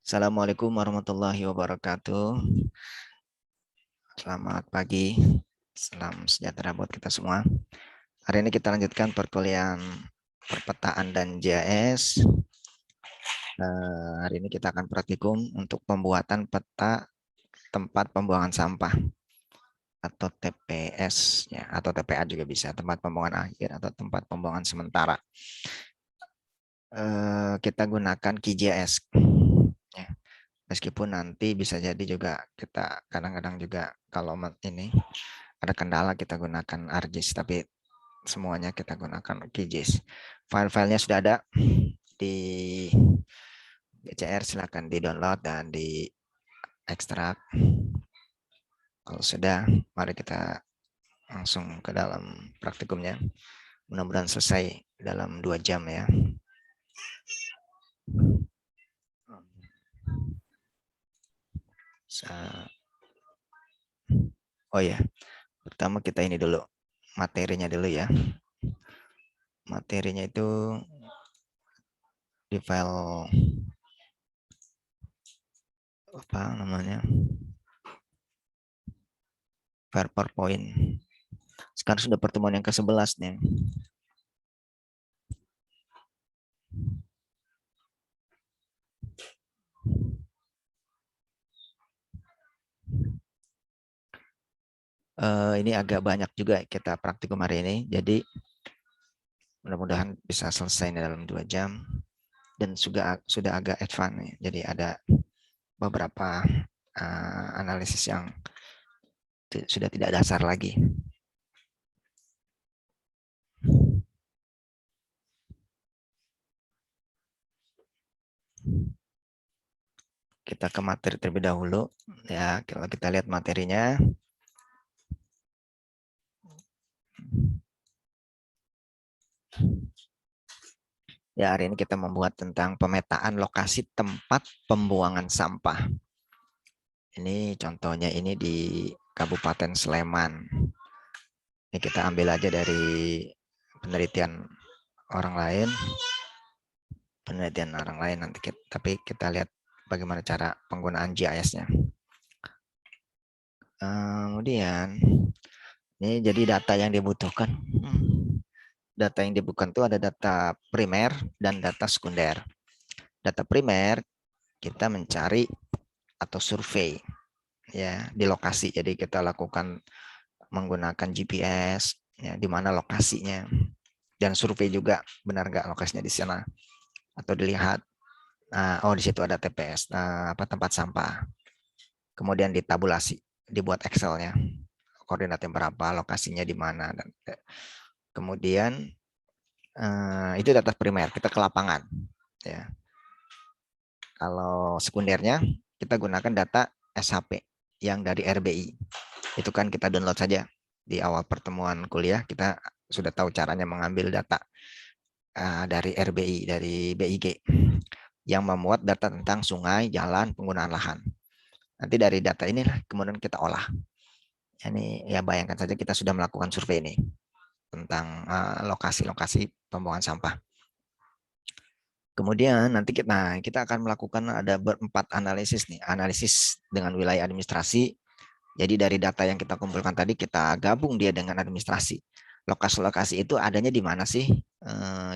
Assalamualaikum warahmatullahi wabarakatuh. Selamat pagi, salam sejahtera buat kita semua. Hari ini kita lanjutkan perkuliahan perpetaan dan GIS. Hari ini kita akan praktikum untuk pembuatan peta tempat pembuangan sampah atau TPS, ya, atau TPA juga bisa, tempat pembuangan akhir atau tempat pembuangan sementara. Kita gunakan QGIS. Ya. Meskipun nanti bisa jadi juga kita kadang-kadang juga kalau ini ada kendala kita gunakan ArcGIS, tapi semuanya kita gunakan QGIS. File-filenya sudah ada di BCR, silakan di-download dan di-ekstrak. Kalau sudah, mari kita langsung ke dalam praktikumnya. Mudah-mudahan selesai dalam 2 jam ya. Oh ya, pertama kita ini dulu, materinya dulu ya. Materinya itu di file apa namanya, file PowerPoint. Sekarang sudah pertemuan yang ke-11 nih. Ini agak banyak juga kita praktikum hari ini, jadi mudah-mudahan bisa selesai dalam 2 jam dan sudah agak advance nih. Jadi ada beberapa analisis yang sudah tidak dasar lagi. Kita ke materi terlebih dahulu ya. Kalau kita lihat materinya, ya, hari ini kita membuat tentang pemetaan lokasi tempat pembuangan sampah. Ini contohnya ini di Kabupaten Sleman. Ini kita ambil aja dari penelitian orang lain, nanti tapi kita lihat bagaimana cara penggunaan GIS-nya. Kemudian ini jadi data yang dibutuhkan. Data yang dibutuhkan itu ada data primer dan data sekunder. Data primer kita mencari atau survei ya di lokasi. Jadi kita lakukan menggunakan GPS ya, di mana lokasinya, dan survei juga benar nggak lokasinya di sana, atau dilihat oh di situ ada TPS, apa tempat sampah. Kemudian ditabulasi, dibuat Excel-nya, koordinatnya berapa, lokasinya di mana, dan kemudian itu data primer, kita ke lapangan ya. Kalau sekundernya kita gunakan data SHP yang dari RBI. Itu kan kita download saja di awal pertemuan kuliah, kita sudah tahu caranya mengambil data dari RBI, dari BIG yang memuat data tentang sungai, jalan, penggunaan lahan. Nanti dari data inilah kemudian kita olah. Ini ya, bayangkan saja kita sudah melakukan survei ini tentang lokasi-lokasi pembuangan sampah. Kemudian nanti kita akan melakukan ada 4 analisis nih, analisis dengan wilayah administrasi. Jadi dari data yang kita kumpulkan tadi kita gabung dia dengan administrasi. Lokasi-lokasi itu adanya di mana sih?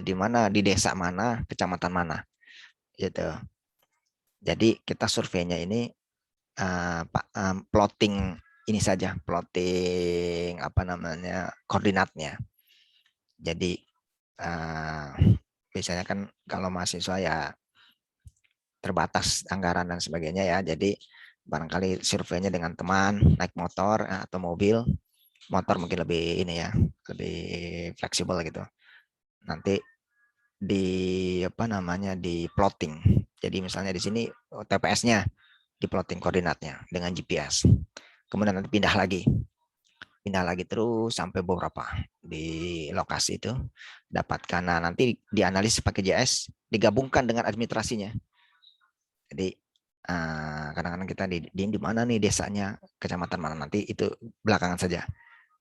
Di mana, di desa mana, kecamatan mana, gitu. Jadi kita surveinya ini plotting ini saja, plotting apa namanya, koordinatnya. Jadi biasanya kan kalau mahasiswa ya terbatas anggaran dan sebagainya ya. Jadi barangkali surveinya dengan teman naik motor atau mobil. Motor mungkin lebih ini ya, lebih fleksibel gitu. Nanti di apa namanya, di plotting. Jadi misalnya di sini TPS-nya, di plotting koordinatnya dengan GPS. Kemudian nanti pindah lagi terus sampai beberapa di lokasi itu dapatkan. Nah, nanti dianalisis pakai GIS, digabungkan dengan administrasinya. Jadi kadang-kadang kita di mana nih desanya, kecamatan mana, nanti itu belakangan saja.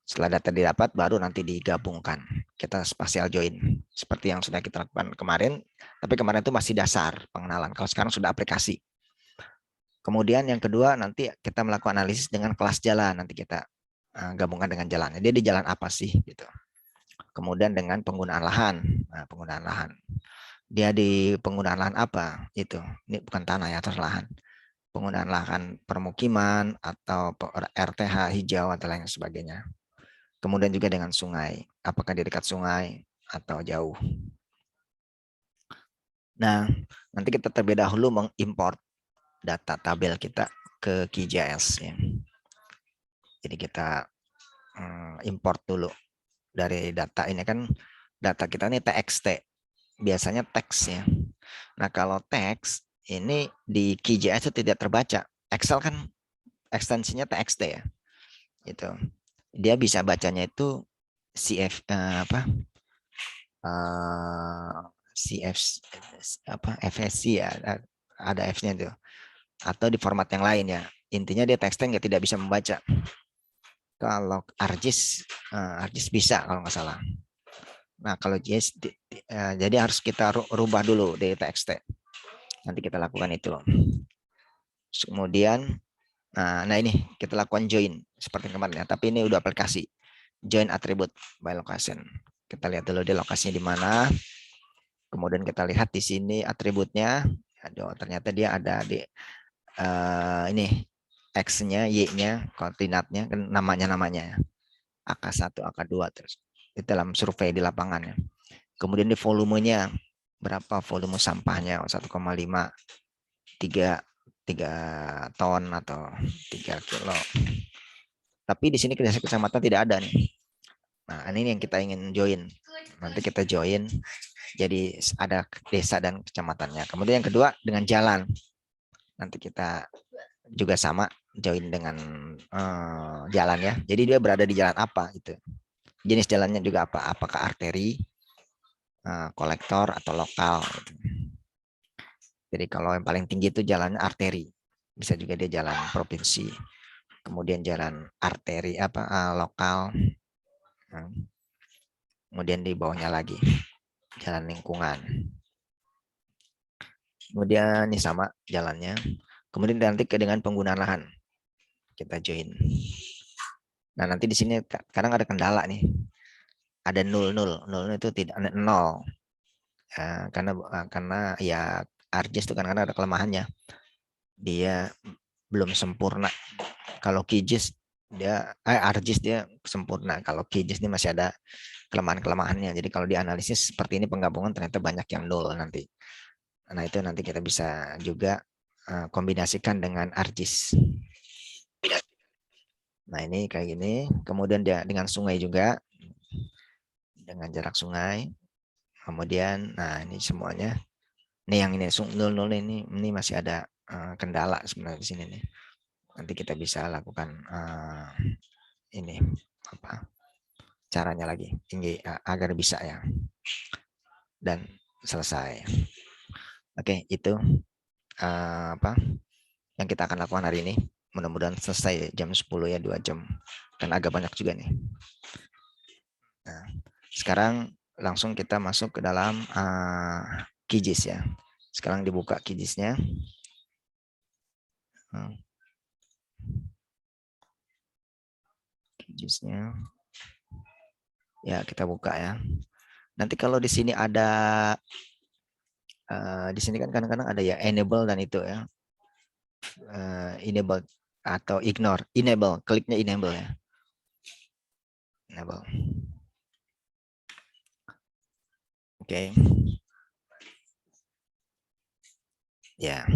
Setelah data didapat, baru nanti digabungkan. Kita spatial join. Seperti yang sudah kita lakukan kemarin, tapi kemarin itu masih dasar pengenalan. Kalau sekarang sudah aplikasi. Kemudian yang kedua, nanti kita melakukan analisis dengan kelas jalan. Nanti kita gabungkan dengan jalan. Dia di jalan apa sih? Gitu. Kemudian dengan penggunaan lahan. Nah, penggunaan lahan. Dia di penggunaan lahan apa? Itu. Ini bukan tanah ya, atas lahan. Penggunaan lahan permukiman atau RTH hijau atau lain sebagainya. Kemudian juga dengan sungai. Apakah di dekat sungai atau jauh. Nah, nanti kita terlebih dahulu mengimport data tabel kita ke QGIS. Ya. Jadi kita import dulu dari data ini kan data kita ini TXT. Biasanya teks ya. Nah, kalau teks ini di QGIS itu tidak terbaca. Excel kan ekstensinya TXT ya. Itu. Dia bisa bacanya itu CF apa? CF apa FSC ya, ada F-nya itu, atau di format yang lain ya. Intinya dia teksnya nggak tidak bisa membaca. Kalau ArcGIS bisa kalau nggak salah. Nah kalau JS jadi harus kita rubah dulu dari TXT. Nanti kita lakukan itu. Kemudian nah ini kita lakukan join seperti kemarin ya, tapi ini udah aplikasi. Join attribute by location. Kita lihat dulu di lokasinya di mana. Kemudian kita lihat di sini atributnya. Aduh, ternyata dia ada di ini X-nya, Y-nya, koordinatnya, kan namanya. AK1, AK2 terus. Di dalam survei di lapangannya. Kemudian di volumenya, berapa volume sampahnya? 1,5, 3 ton atau 3 kilo. Tapi di sini desa kecamatan tidak ada nih. Nah, ini yang kita ingin join. Nanti kita join jadi ada desa dan kecamatannya. Kemudian yang kedua dengan jalan. Nanti kita juga sama join dengan jalan ya. Jadi dia berada di jalan apa itu. Jenis jalannya juga apa? Apakah arteri, kolektor atau lokal. Gitu. Jadi kalau yang paling tinggi itu jalannya arteri. Bisa juga dia jalan provinsi. Kemudian jalan arteri lokal. Kemudian di bawahnya lagi jalan lingkungan. Kemudian ini sama jalannya. Kemudian nanti dengan penggunaan lahan kita join. Nah nanti di sini kadang ada kendala nih. Ada 0 itu tidak 0. Karena ya ArcGIS itu kan ada kelemahannya. Dia belum sempurna. Kalau QGIS ArcGIS dia sempurna. Kalau QGIS ini masih ada kelemahan-kelemahannya. Jadi kalau dianalisis seperti ini penggabungan ternyata banyak yang 0 nanti. Nah itu nanti kita bisa juga kombinasikan dengan ArcGIS. Nah ini kayak gini. Kemudian dia dengan sungai juga. Dengan jarak sungai. Kemudian, nah ini semuanya. Nih yang ini 00 ini masih ada kendala sebenarnya di sini nih. Nanti kita bisa lakukan ini apa caranya lagi tinggi agar bisa ya. Dan selesai. Oke, itu apa yang kita akan lakukan hari ini. Mudah-mudahan selesai jam 10 ya, 2 jam. Kan agak banyak juga nih. Nah, sekarang langsung kita masuk ke dalam QGIS ya. Sekarang dibuka QGIS-nya. QGIS-nya. Ya, kita buka ya. Nanti kalau di sini ada di sini kan kadang-kadang ada ya enable dan itu ya. Enable atau ignore. Enable, kliknya enable ya. Enable. Oke. Ya.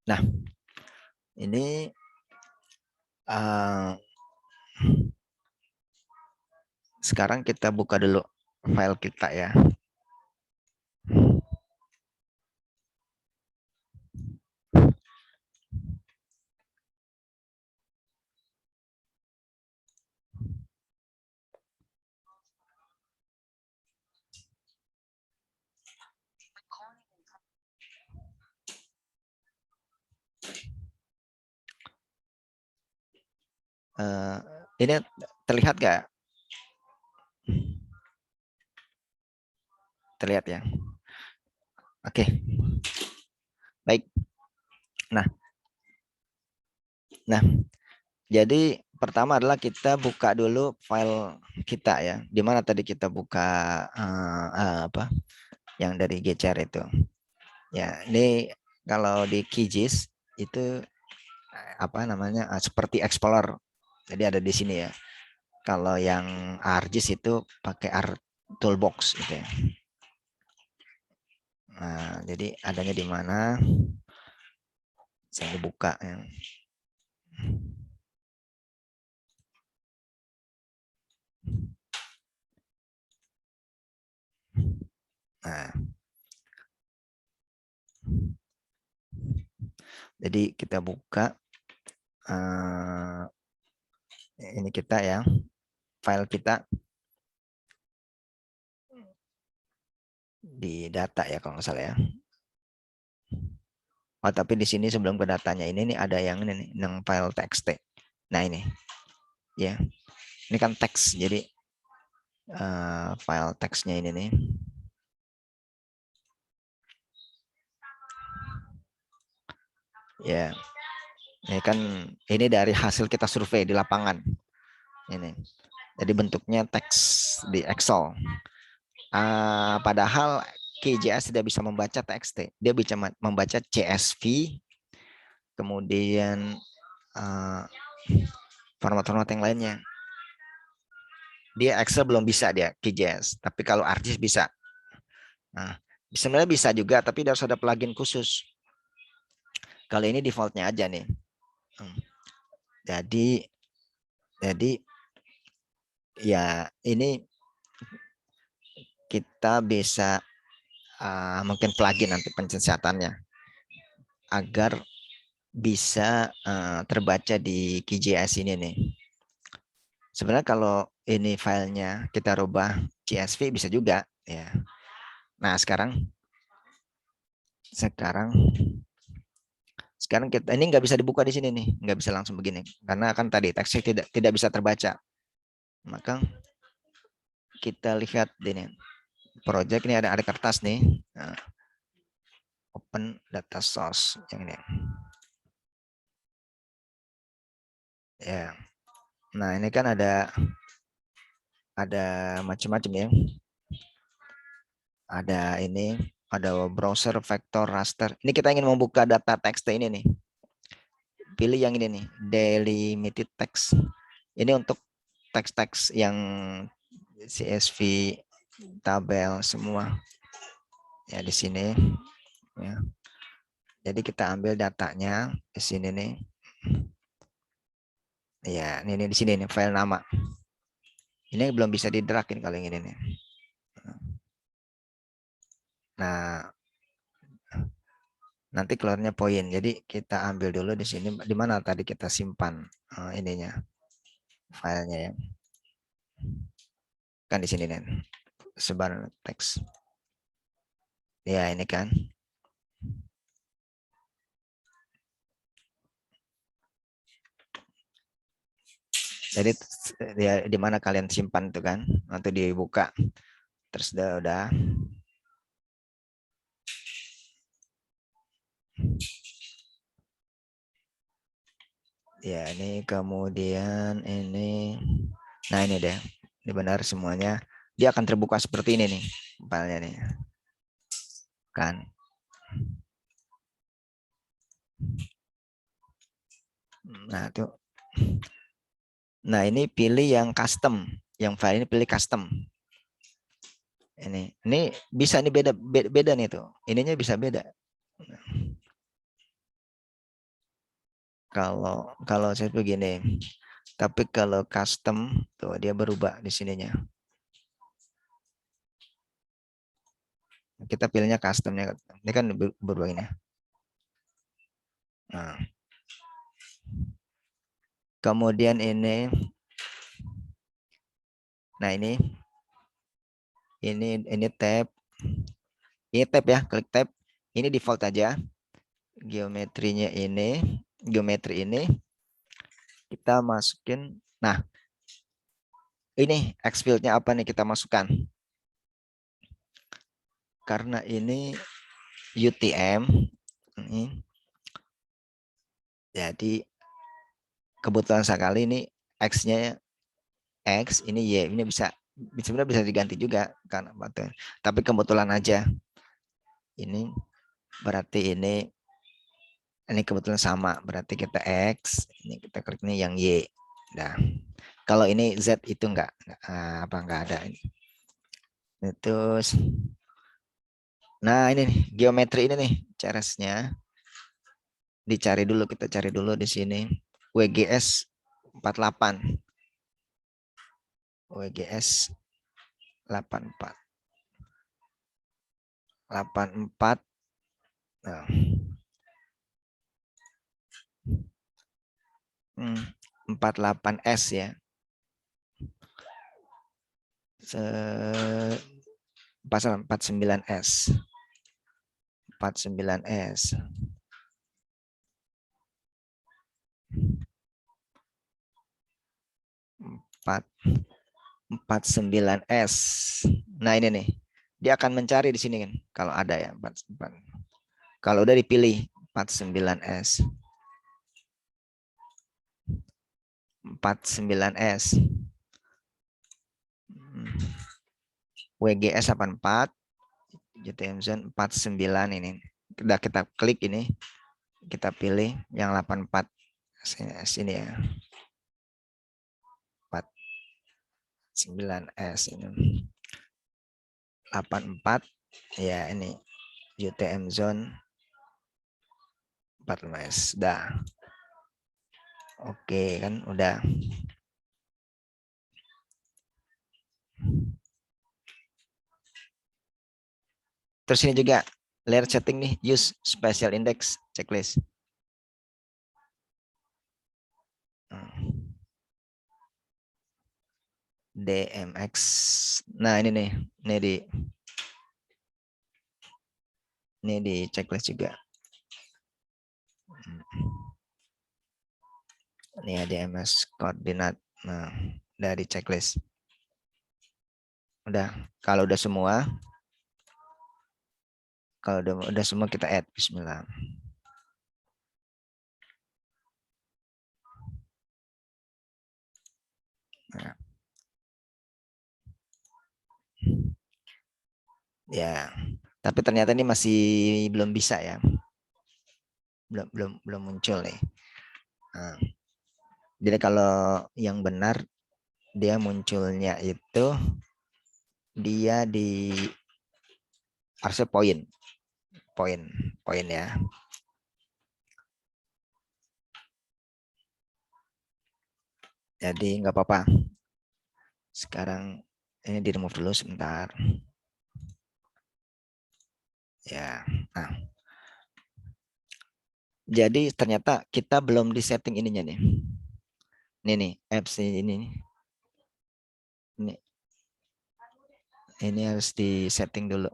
Nah, ini sekarang kita buka dulu file kita ya. Ini terlihat nggak? Terlihat ya. Oke, baik. Nah, jadi pertama adalah kita buka dulu file kita ya. Di mana tadi kita buka apa? Yang dari GCR itu. Ya, ini kalau di QGIS itu apa namanya? Seperti Explorer. Jadi ada di sini ya. Kalau yang ArcGIS itu pakai Toolbox gitu ya. Nah, jadi adanya di mana? Saya buka yang nah, jadi kita buka ini kita ya, file kita di data ya kalau nggak salah ya. Oh, tapi di sini sebelum ke datanya ini nih ada yang ini nih, yang file txt. Nah ini ya, ini kan teks, jadi file teksnya ini nih. Ya, ini kan ini dari hasil kita survei di lapangan. Ini. Jadi bentuknya teks di Excel. Padahal QGIS tidak bisa membaca TXT. Dia bisa membaca CSV, kemudian format-format yang lainnya. Dia Excel belum bisa dia QGIS, tapi kalau ArcGIS bisa. Nah, sebenarnya bisa juga, tapi harus ada plugin khusus. Kalau ini defaultnya aja nih. Jadi ya ini kita bisa mungkin plugin nanti pencacatannya agar bisa terbaca di QGIS ini nih. Sebenarnya kalau ini filenya kita rubah CSV bisa juga ya. Nah sekarang kita ini nggak bisa dibuka di sini nih, nggak bisa langsung begini karena kan tadi teksnya tidak bisa terbaca. Maka kita lihat ini project ini ada kertas nih. Nah, open data source yang ini. Ya. Nah, ini kan ada macam-macam ya. Ada ini, ada browser vector raster. Ini kita ingin membuka data teks ini nih. Pilih yang ini nih, delimited text. Ini untuk teks-teks yang CSV, tabel semua. Ya di sini ya. Jadi kita ambil datanya di sini nih. Ya, ini di sini nih file nama. Ini belum bisa di drag ini kalau yang ini nih. Nah, nanti keluarnya poin. Jadi kita ambil dulu di sini di mana tadi kita simpan ininya filenya ya. Kan di sini nih. Sebar teks. Ya, ini kan. Jadi ya, di mana kalian simpan itu kan, nanti dibuka. Terus udah. Ya, ini kemudian ini. Nah, ini deh. Ini benar semuanya. Dia akan terbuka seperti ini nih, filenya nih. Kan. Nah, tuh. Nah, ini pilih yang custom. Yang file ini pilih custom. Ini bisa nih beda nih tuh. Ininya bisa beda. Kalau saya begini. Tapi kalau custom tuh dia berubah di sininya. Kita pilihnya customnya. Ini kan berubah ini. Nah. Kemudian ini. Nah, ini tab. Ini tab ya, klik tab. Ini default aja. Geometri ini. Kita masukin. Nah, ini X field-nya apa nih kita masukkan? Karena ini UTM, ini, jadi kebetulan sekali ini X-nya X, ini Y, ini sebenarnya bisa diganti juga kan, tapi kebetulan aja ini berarti ini kebetulan sama, berarti kita X, ini kita klik ini yang Y. Nah, kalau ini Z itu enggak ada ini. Terus, nah ini nih, geometri ini nih, caranya dicari dulu, kita cari dulu di sini WGS 48, WGS 84, 84, nah, 48S ya, 49S, 49S. 49S. Nah ini nih, dia akan mencari di sini kan, kalau ada ya 44. Kalau udah dipilih 49S, 49S, WGS 84, JTM Zone 49 ini. Udah kita klik ini, kita pilih yang 84 sini ya, 49S ini. 84 ya, ini UTM Zone 45S. Dah. Oke kan udah. Terus ini juga layer setting nih, use special index checklist. DMX. Nah ini nih, ini di checklist juga. Ini ya DMS koordinat. Nah, dari checklist. Udah, kalau udah semua, semua kita add. Bismillah. Nah. Ya, tapi ternyata ini masih belum bisa ya. Belum muncul nih. Nah, jadi kalau yang benar dia munculnya itu dia di harusnya poin ya. Jadi nggak apa-apa. Sekarang ini di remove dulu sebentar. Ya, nah. Jadi ternyata kita belum di setting ininya nih. Ini nih, apps ini. Ini harus di setting dulu.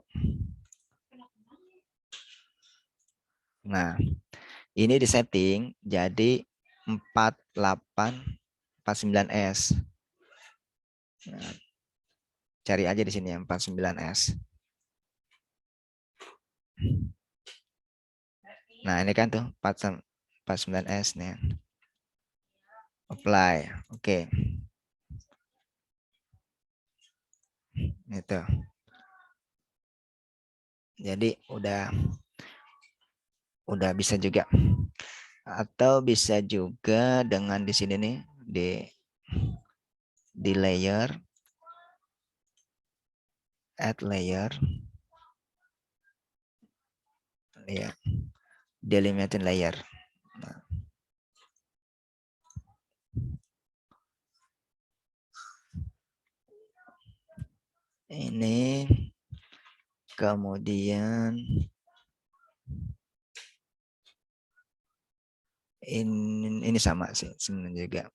Nah, ini di setting jadi 4849S. Nah, cari aja di sini ya 49S. Nah, ini kan tuh 49S nih. Apply. Oke. Itu. Jadi udah bisa juga. Atau bisa juga dengan di sini nih di layer, add layer. Ya, delimiting layer. Nah. Ini kemudian ini sama sih sebenarnya juga.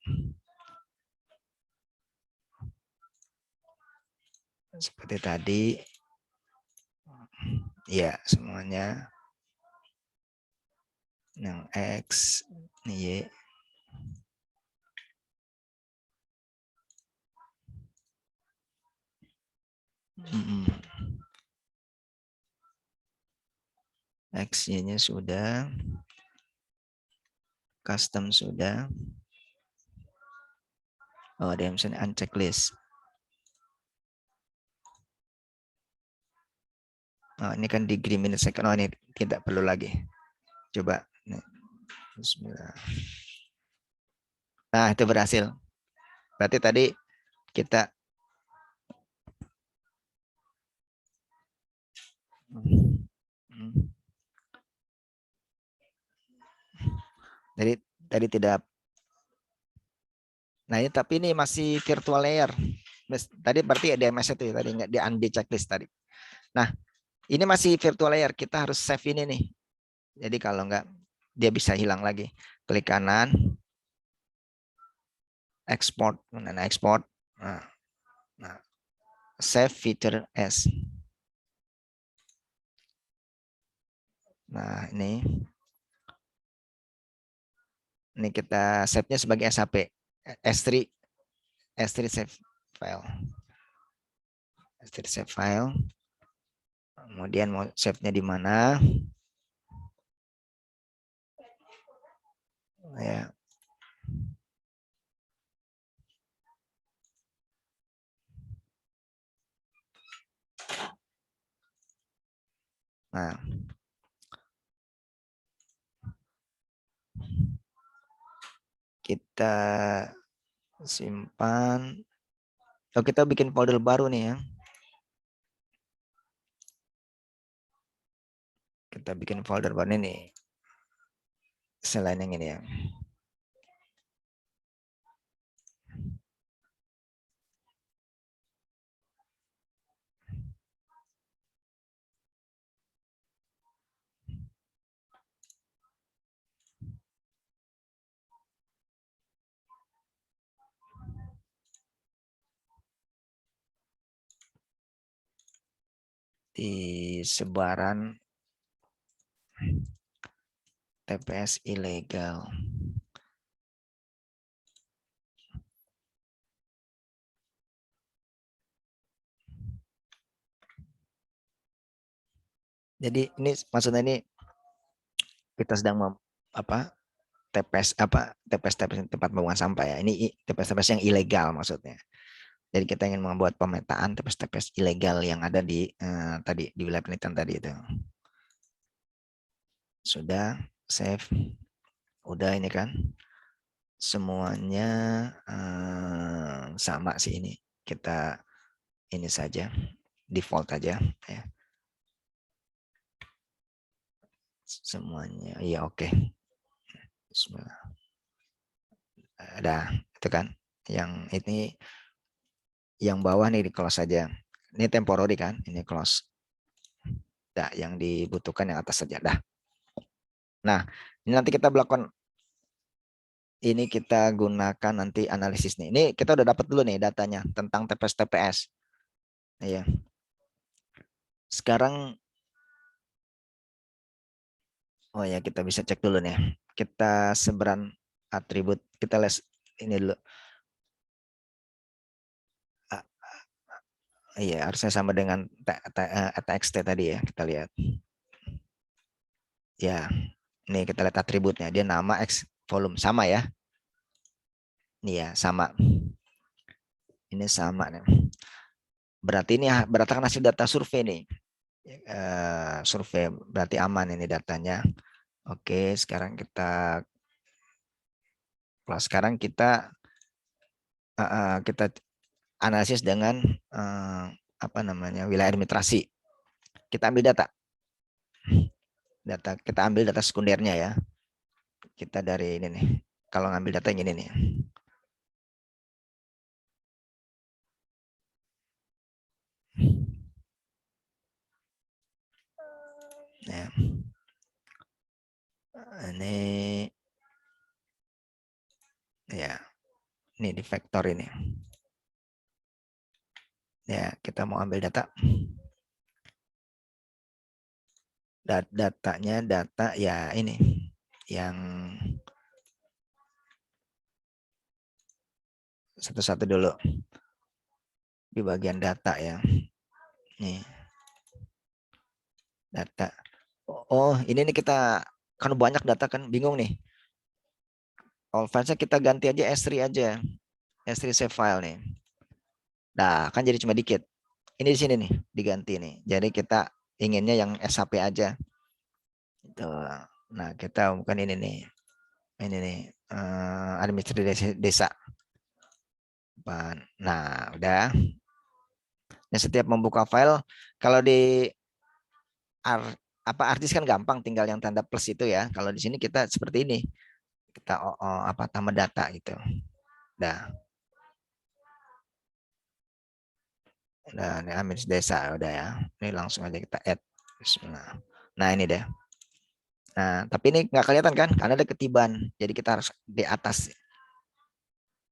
Seperti tadi. Ya, semuanya. Yang X, Y. X-nya sudah, custom sudah. Oh, ada yang misalnya uncheck list. Oh, ini kan degree minute second. Oh, ini tidak perlu lagi. Coba. Bismillah. Nah, itu berhasil. Berarti tadi kita jadi tadi tidak. Nah, ini tapi ini masih virtual layer. Tadi berarti ada MS itu ya, tadi nggak di undo checklist tadi. Nah, ini masih virtual layer. Kita harus save ini nih. Jadi kalau nggak dia bisa hilang lagi. Klik kanan, export, nah, export. Nah, save feature as. Nah, ini kita save-nya sebagai SHP. S3 save file. S3 save file. Kemudian mau save-nya di mana? Ya. Nah, kita simpan. Oh, kita bikin folder baru nih ya. Kita bikin folder baru ini. Selain yang ini ya. Di sebaran TPS ilegal. Jadi ini maksudnya ini kita sedang TPS TPS tempat pembuangan sampah ya. Ini TPS-TPS yang ilegal maksudnya. Jadi kita ingin membuat pemetaan TPS-TPS ilegal yang ada di tadi di wilayah penelitian tadi itu. Sudah save. Udah ini kan. Semuanya sama sih ini. Kita ini saja default aja ya. Semuanya iya oke. Bismillah. Ada itu kan. Yang ini yang bawah nih di close saja. Ini temporary kan, ini close. Dah, yang dibutuhkan yang atas saja dah. Nah, ini nanti kita melakukan ini kita gunakan nanti analisis nih. Ini kita udah dapat dulu nih datanya tentang TPS-TPS. Iya. Sekarang oh ya kita bisa cek dulu nih. Kita seberan atribut kita les ini dulu. Iya, harusnya sama dengan txt tadi ya, kita lihat. Ya, ini kita lihat atributnya. Dia nama X volume sama ya. Ini ya, sama. Ini sama nih. Berarti ini berdasarkan hasil data survei nih. Survei berarti aman ini datanya. Oke, sekarang kita kita analisis dengan apa namanya wilayah administrasi. Kita ambil data kita ambil data sekundernya ya. Kita dari ini nih. Kalau ngambil data yang ini nih. Ya. Ini ya. Ini di vektor ini. Ya, kita mau ambil data. Datanya data ya ini yang satu-satu dulu di bagian data ya. Nih, data. Oh, ini nih kita kan banyak data kan bingung nih. All filesnya kita ganti aja S3 aja. S3 save file nih. Nah, kan jadi cuma dikit. Ini di sini nih diganti nih. Jadi kita inginnya yang SHP aja. Itu. Nah, kita bukan ini nih. Ini nih administrasi desa. Nah, udah. Nah, setiap membuka file kalau di artis kan gampang tinggal yang tanda plus itu ya. Kalau di sini kita seperti ini. Kita tambah data gitu. Udah. Udah, ini administrasi desa udah ya. Ini langsung aja kita add. Bismillah. Nah, ini deh. Nah, tapi ini nggak kelihatan kan? Karena ada ketiban. Jadi kita harus di atas.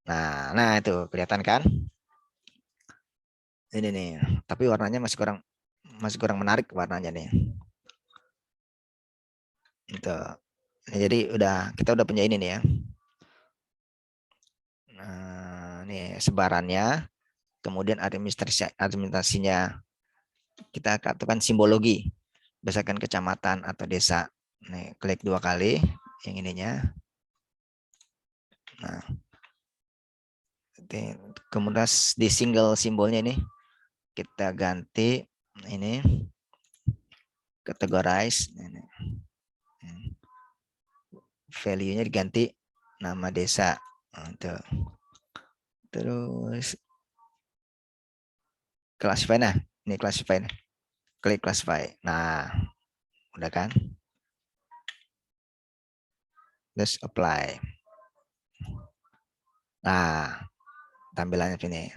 Nah itu kelihatan kan? Ini nih. Tapi warnanya masih kurang menarik warnanya nih. Itu. Nah, jadi kita udah punya ini nih ya. Nah, ini sebarannya, kemudian administrasinya kita katakan simbologi, berdasarkan kecamatan atau desa. Nih, klik 2 kali yang ininya. Nah, kemudian di single simbolnya ini kita ganti ini categorize ini. Value-nya diganti nama desa. Nah, terus classify, nah ini classify, klik classify. Nah, udah kan, terus apply. Nah, tampilannya ini.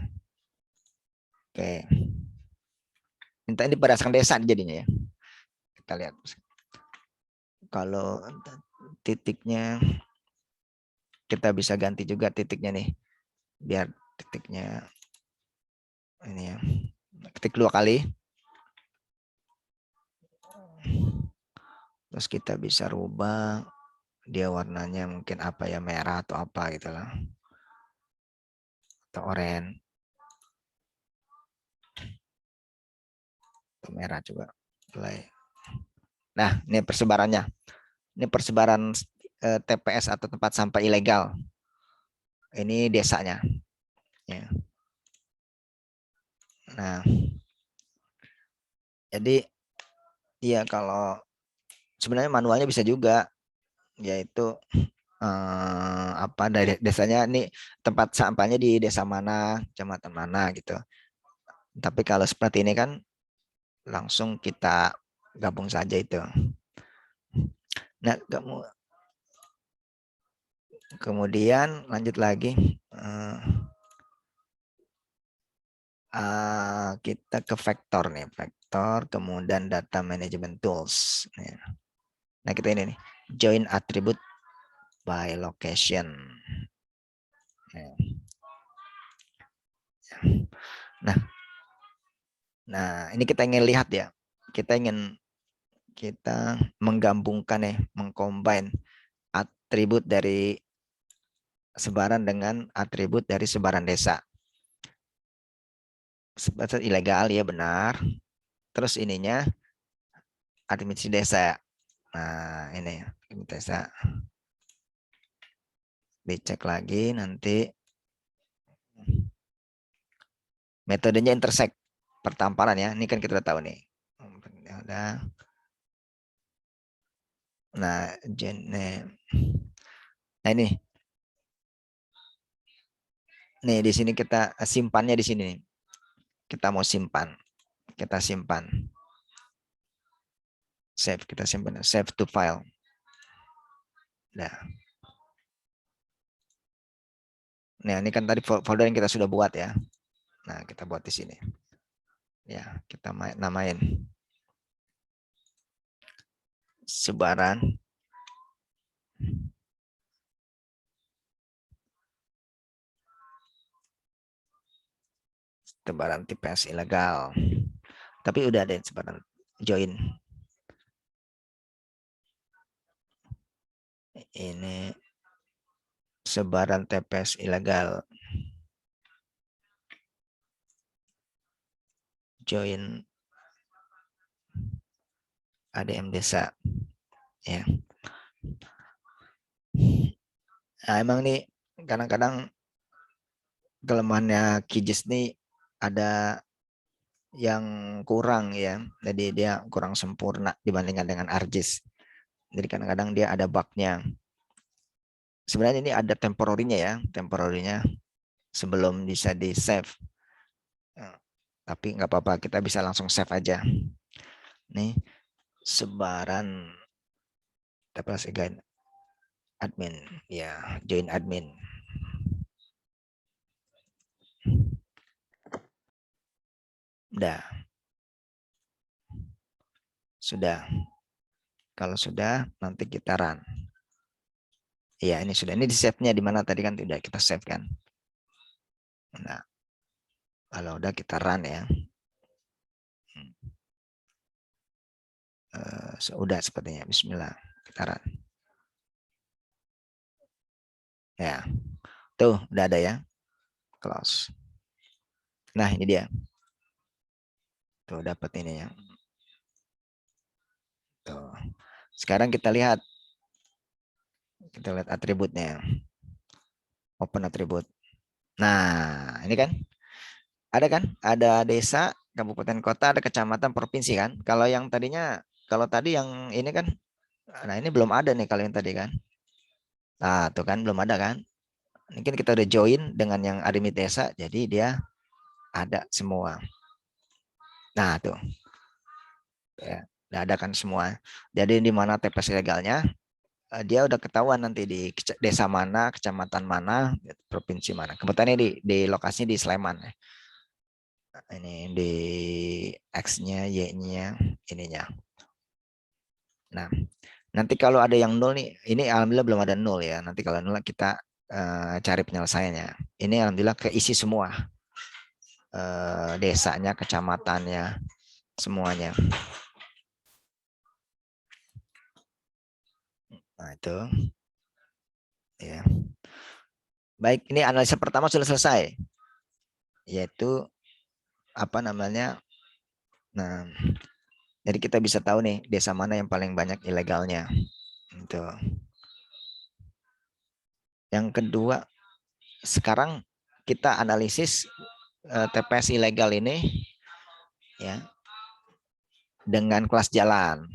Oke, minta ini berdasarkan desa jadinya ya. Kita lihat kalau titiknya kita bisa ganti juga titiknya nih, biar titiknya ini ya, ketik 2 kali. Terus kita bisa rubah dia warnanya mungkin apa ya, merah atau apa gitu lah, atau oranye atau merah juga. Nah, ini persebarannya. Ini persebaran TPS atau tempat sampah ilegal. Ini desanya. Ya. Nah, jadi ya kalau sebenarnya manualnya bisa juga, yaitu dari desanya nih, tempat sampahnya di desa mana, kecamatan mana gitu. Tapi kalau seperti ini kan langsung kita gabung saja itu. Nah, kemudian lanjut lagi. Kita ke vektor nih, vektor, kemudian data management tools. Nah, kita ini nih, join attribute by location. Nah, ini kita ingin lihat ya, kita menggabungkan ya, mengcombine atribut dari sebaran dengan atribut dari sebaran desa. Sebaran ilegal ya, benar. Terus ininya administrasi desa. Nah, ini administrasi desa. Dicek lagi nanti. Metodenya intersect, pertamparan ya. Ini kan kita udah tahu nih. Udah. Nah, ini. Nih di sini kita simpannya di sini. Kita mau simpan. Kita simpan. Save, kita simpan. Save to file. Nah. Nah, ini kan tadi folder yang kita sudah buat ya. Nah, kita buat di sini. Ya, kita namain sebaran sebaran TPS ilegal. Tapi udah ada sebaran join. Ini sebaran TPS ilegal. Join ADM desa. Ya. Nah, emang nih kadang-kadang kelemahannya QGIS nih ada yang kurang ya. Jadi dia kurang sempurna dibandingkan dengan ArcGIS. Jadi kadang-kadang dia ada bug-nya. Sebenarnya ini ada temporary-nya ya, temporary-nya sebelum bisa di-save. Tapi nggak apa-apa, kita bisa langsung save aja. Nih, sebaran TPS again admin, ya join admin. Udah, sudah. Kalau sudah, nanti kita run. Iya, ini sudah. Ini di save-nya di mana tadi kan tidak kita save kan. Nah, kalau udah kita run ya. Sudah sepertinya. Bismillah. Kita run. Ya, tuh udah ada ya. Close. Nah, ini dia. Tuh dapat ini ya. Tuh. Sekarang kita lihat atributnya. Open atribut. Nah, ini kan ada kan? Ada desa, kabupaten kota, ada kecamatan, provinsi kan? Kalau yang tadinya, kalau tadi yang ini kan, nah ini belum ada nih kalau yang tadi kan. Nah, tuh kan belum ada kan? Mungkin kita udah join dengan yang admin desa, jadi dia ada semua. Nah, tuh. Ya, udah ada kan semua. Jadi di mana TPS legalnya, dia udah ketahuan nanti di desa mana, kecamatan mana, provinsi mana. Kebetulan ini di lokasinya di Sleman. Ini di X-nya, Y-nya, ininya. Nah, nanti kalau ada yang nol nih, ini alhamdulillah belum ada nol ya. Nanti kalau nol kita cari penyelesaiannya. Ini alhamdulillah keisi semua. Desanya, kecamatannya, semuanya. Nah, itu ya. Baik, ini analisa pertama sudah selesai. Yaitu apa namanya? Nah, jadi kita bisa tahu nih desa mana yang paling banyak ilegalnya. Itu. Yang kedua, sekarang kita analisis TPS ilegal ini ya dengan kelas jalan,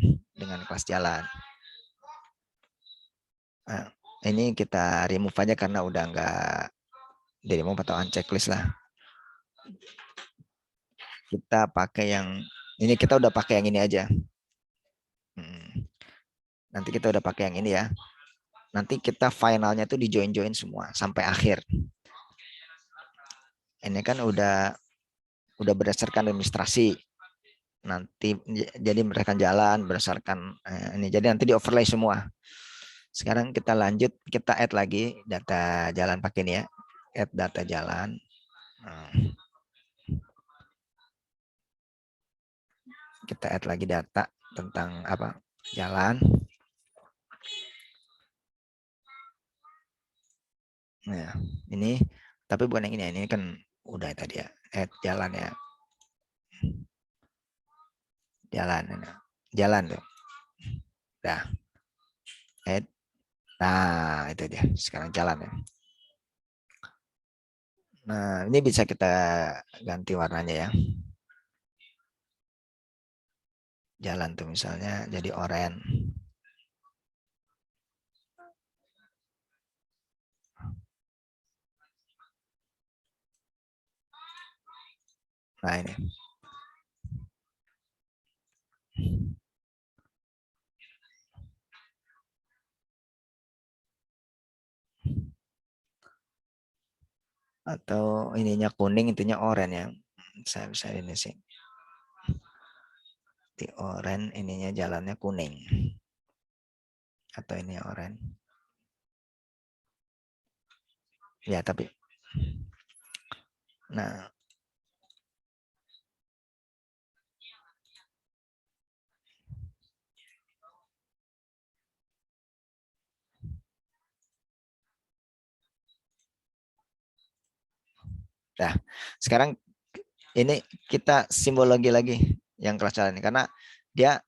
Nah, ini kita remove aja karena udah nggak di remove atau unchecklist lah. Kita pakai yang ini, kita udah pakai yang ini aja. Nanti kita udah pakai yang ini ya. Nanti kita finalnya tuh di join semua sampai akhir. Ini kan udah berdasarkan administrasi. Nanti jadi mereka jalan berdasarkan ini. Jadi nanti di overlay semua. Sekarang kita lanjut, kita add lagi data jalan pakai ini ya. Add data jalan. Kita add lagi data tentang apa? Jalan. Nah, ini tapi bukan yang ini ya. Ini kan udah tadi ya. Add jalan ya. Jalan tuh. Dah. Add. Nah, itu dia. Sekarang jalan ya. Nah, ini bisa kita ganti warnanya ya. Jalan tuh misalnya jadi oranye. Nah, ini. Atau ininya kuning, itunya oranye ya. Saya bisa ini sih. Di oranye, ininya jalannya kuning. Atau ini oranye. Ya, tapi nah, nah, sekarang ini kita simbologi lagi yang kelas jalan ini karena dia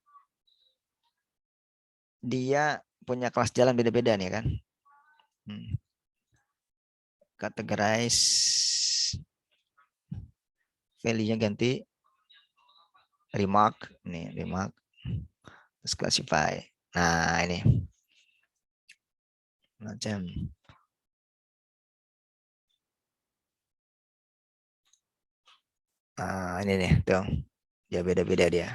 dia punya kelas jalan beda-beda nih kan. Categorize, value-nya ganti remark, nih remark, terus classify. Nah ini macam ini nih tuh, dia beda-beda dia.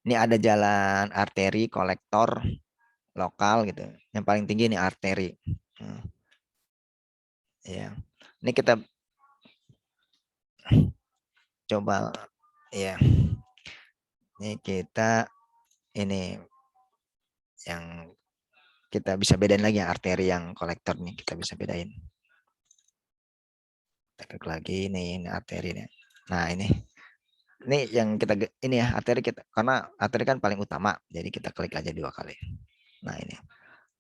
Ini ada jalan arteri, kolektor, lokal gitu. Yang paling tinggi ini arteri. Ya, ini kita coba ya. Ini kita ini yang kita bisa bedain lagi yang arteri yang kolektor nih kita bisa bedain. Kita klik lagi ini arteri nih. Nah ini yang kita ini ya arteri kita karena arteri kan paling utama jadi kita klik aja 2 kali. Nah ini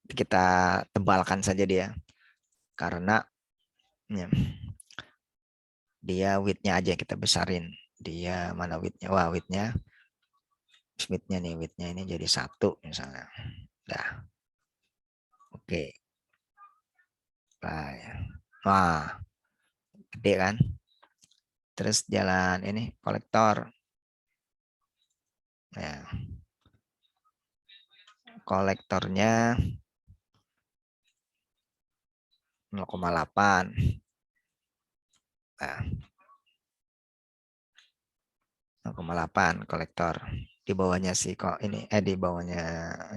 kita tebalkan saja dia karena ya, dia width-nya aja kita besarin. Dia mana width-nya? Wah width-nya nih width-nya ini jadi 1 misalnya. Dah. Oke. Wah, gede kan? Terus jalan ini kolektor. Nah, kolektornya 0,8. Nah, 0,8 kolektor. Di bawahnya sih kok ini di bawahnya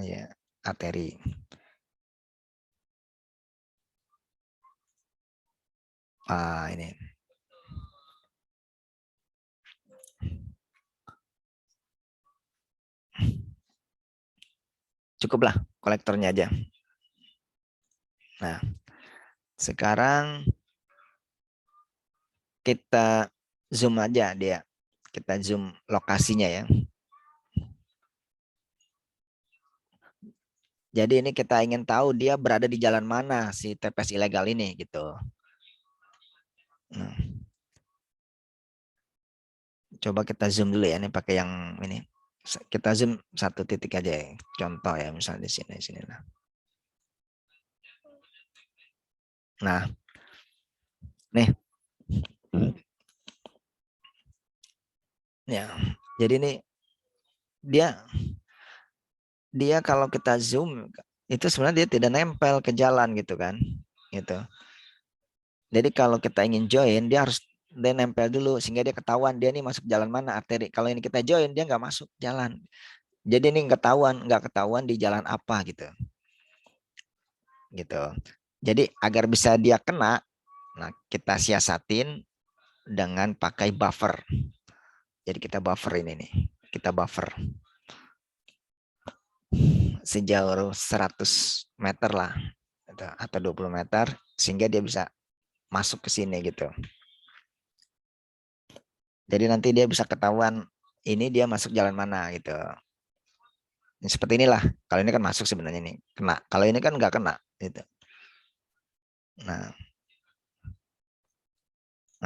ya arteri. Ini. Cukuplah kolektornya aja. Nah, sekarang kita zoom aja dia. Kita zoom lokasinya ya. Jadi ini kita ingin tahu dia berada di jalan mana si TPS ilegal ini gitu. Nah, coba kita zoom dulu ya. Ini pakai yang ini. Kita zoom 1 titik aja ya. Contoh ya misalnya di sini lah. Nah, nih. Ya. Jadi ini dia kalau kita zoom itu sebenarnya dia tidak nempel ke jalan gitu kan. Gitu. Jadi kalau kita ingin join dia harus dia nempel dulu sehingga dia ketahuan dia nih masuk jalan mana arteri. Kalau ini kita join dia nggak masuk jalan. Jadi ini nggak ketahuan di jalan apa gitu. Gitu. Jadi agar bisa dia kena, nah kita siasatin dengan pakai buffer. Jadi kita buffer ini nih. Kita buffer sejauh 100 meter lah atau 20 meter sehingga dia bisa masuk ke sini gitu. Jadi nanti dia bisa ketahuan ini dia masuk jalan mana gitu. Ini seperti inilah. Kalau ini kan masuk sebenarnya nih, kena. Kalau ini kan nggak kena gitu. Nah,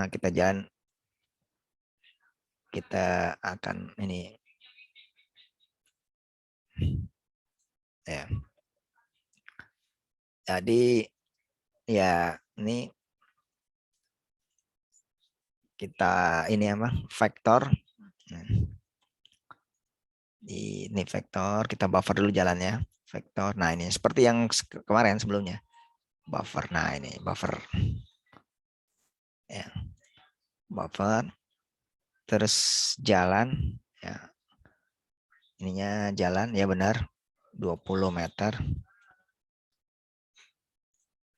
kita jalan kita akan ini ya. Jadi ya ini kita ini apa? Vektor. Ini vektor kita buffer dulu jalannya. Vektor. Nah, ini seperti yang kemarin sebelumnya. Buffer. Nah, ini buffer. Ya. Buffer. Terus jalan ya. Ininya jalan ya benar 20 meter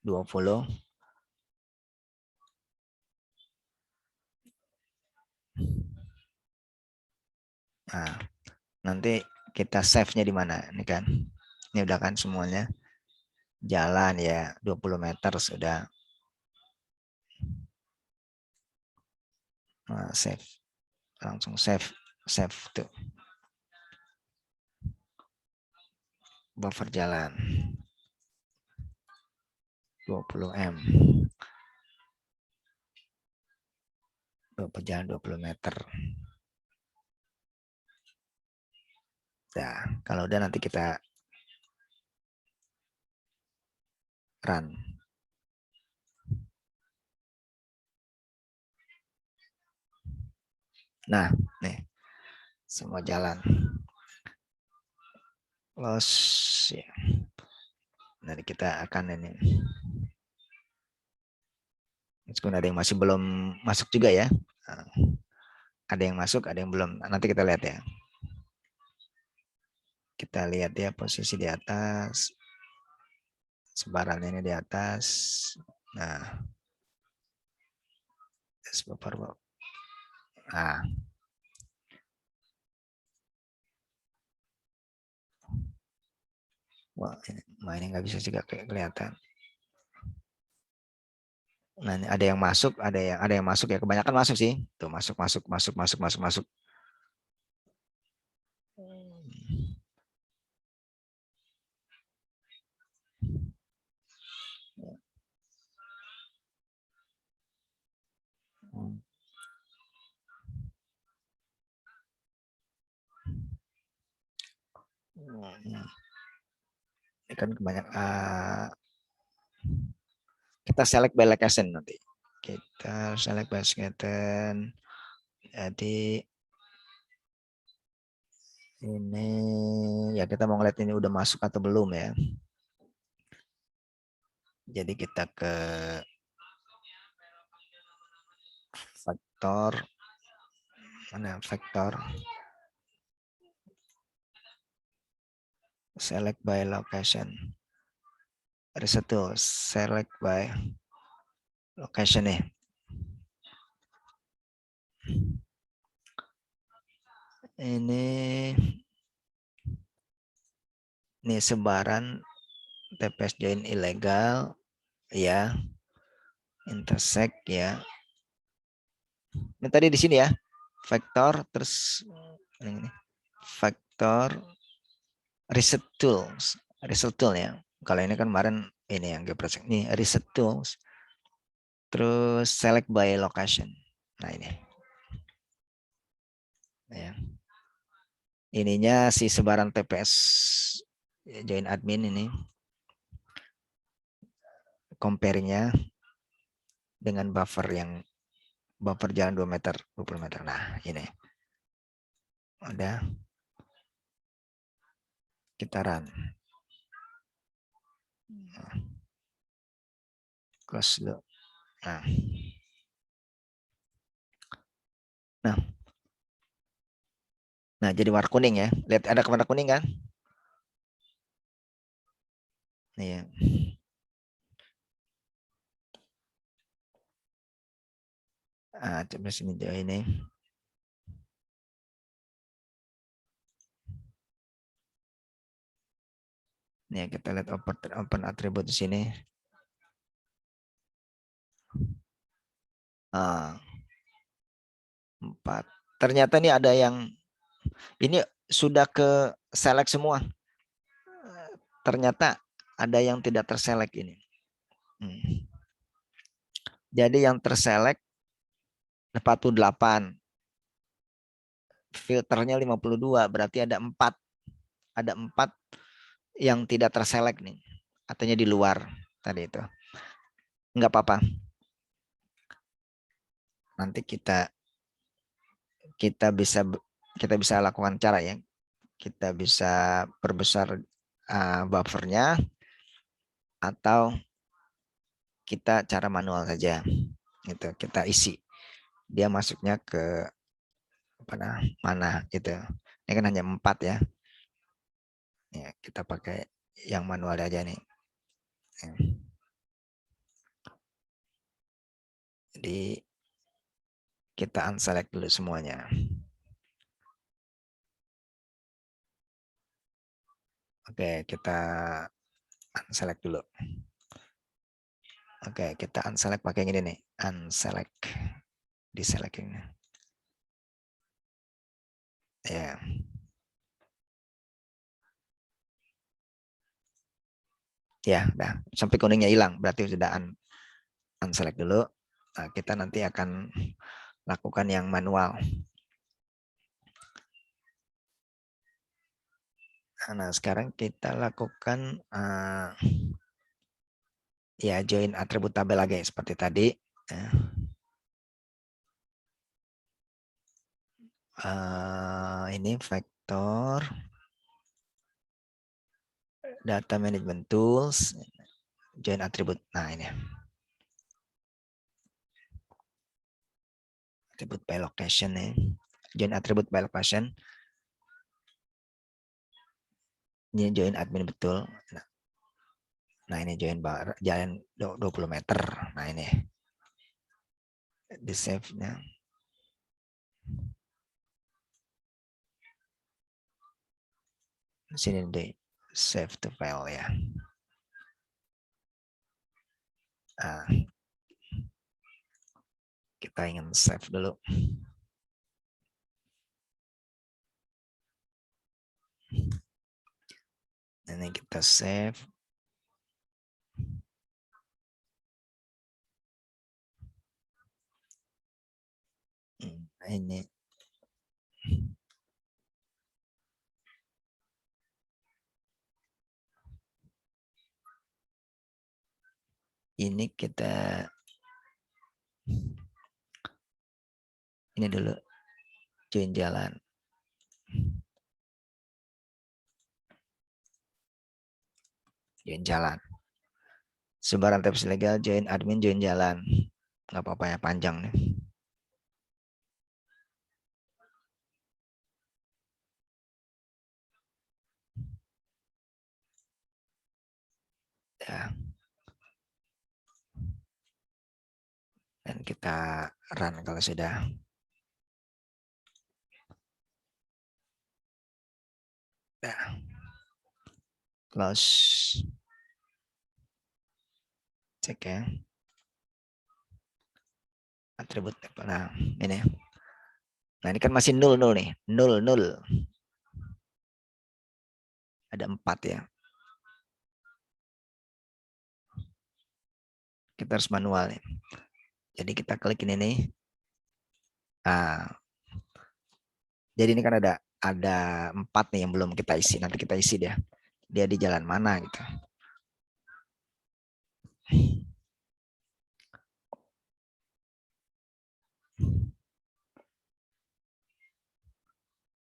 20. Nah, nanti kita save-nya di mana ini kan. Ini udah kan semuanya jalan ya 20 meter sudah. Nah, save. Langsung save tuh. Buffer jalan 20 m. Berjalan 20 meter. Nah, kalau udah nanti kita run. Nah, nih semua jalan. Close ya. Nanti kita akan ini. Meskipun ada yang masih belum masuk juga ya. Ada yang masuk, ada yang belum. Nanti kita lihat ya. Kita lihat ya posisi di atas. Sebaran ini di atas. Nah. Nah. Wah, ini nggak bisa juga kelihatan. Nah, ini ada yang masuk, ada yang masuk ya. Kebanyakan masuk sih. Tuh masuk. Ini kan kebanyakan. Kita select by location nanti. Kita select by location. Jadi ini ya kita mau ngeliat ini udah masuk atau belum ya. Jadi kita ke vektor, mana vektor, select by location. Ada satu select by location nih. Ini sebaran TPS join ilegal ya, intersect ya. Ini tadi di sini ya, vektor terus ini vektor reset tools ya. Kalau ini kan kemarin ini yang geprek ini reset tools. Terus select by location. Nah ini. Ya. Ininya si sebaran TPS join admin ini. Compare-nya dengan buffer jalan 2 meter, 20 meter. Nah, ini. Udah. Kita run. Close dulu. Nah, jadi warna kuning ya. Lihat ada warna kuning kan? Nih ya. Coba sini jauh ini. Nih kita lihat open attribute di sini. 4. Ternyata nih ada yang ini sudah ke select semua. Ternyata ada yang tidak terselect ini. Jadi yang terselect 48. Filternya 52, berarti ada 4. Ada 4 yang tidak terselect nih. Artinya di luar tadi itu. Enggak apa-apa. Nanti kita bisa lakukan cara ya. Kita bisa perbesar buffernya atau kita cara manual saja. Gitu. Kita isi. Dia masuknya ke mana gitu. Ini kan hanya 4 ya. Ya, kita pakai yang manual aja nih. Jadi kita unselect dulu semuanya. Oke, kita unselect dulu. Oke, kita unselect pakai ini nih. Unselect. Deselect ini. Ya. Ya, udah. Sampai kuningnya hilang. Berarti sudah unselect dulu. Nah, kita nanti akan lakukan yang manual. Nah, sekarang kita lakukan ya join atribut tabel lagi seperti tadi. Ini vektor data management tools, join atribut. Nah, ini atribut by location nih. Join atribut by location. Ini join admin betul. Nah, ini join jalan 20 meter. Nah, ini di save-nya. Di sini di save to file ya. Nah, kita ingin save dulu. Ini kita save. Nah, ini kita ini dulu join jalan. Join jalan. Sebaran tabs legal, join admin, join jalan. Nggak apa-apa ya, panjang nih. Ya. Dan kita run kalau sudah. Nah, close. Cek ya. Atribut. Nah, ini. Nah, ini kan masih 0, 0 nih. 0, 0. Ada 4 ya. Kita harus manual nih. Jadi kita klik ini nih. Nah, jadi ini kan ada 4 nih yang belum kita isi. Nanti kita isi dia. Dia di jalan mana gitu.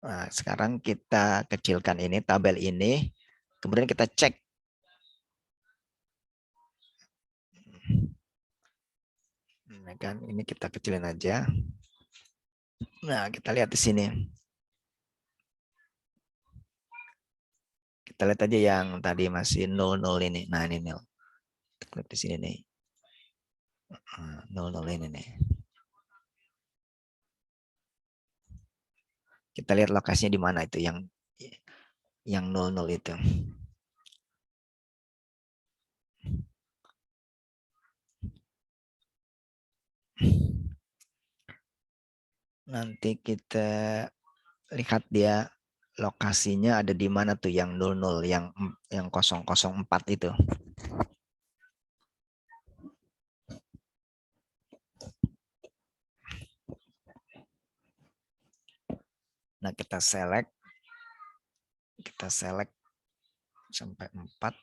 Nah, sekarang kita kecilkan ini, tabel ini. Kemudian kita cek. Nah, kan ini kita kecilin aja. Nah, kita lihat di sini. Kita lihat aja yang tadi masih 00 ini. Nah, ini 0. Kita klik di sini nih. 00 ini nih. Kita lihat lokasinya di mana itu yang 00 itu. Nanti kita lihat dia lokasinya ada di mana tuh yang 00, yang 004 itu. Nah, kita select sampai 4.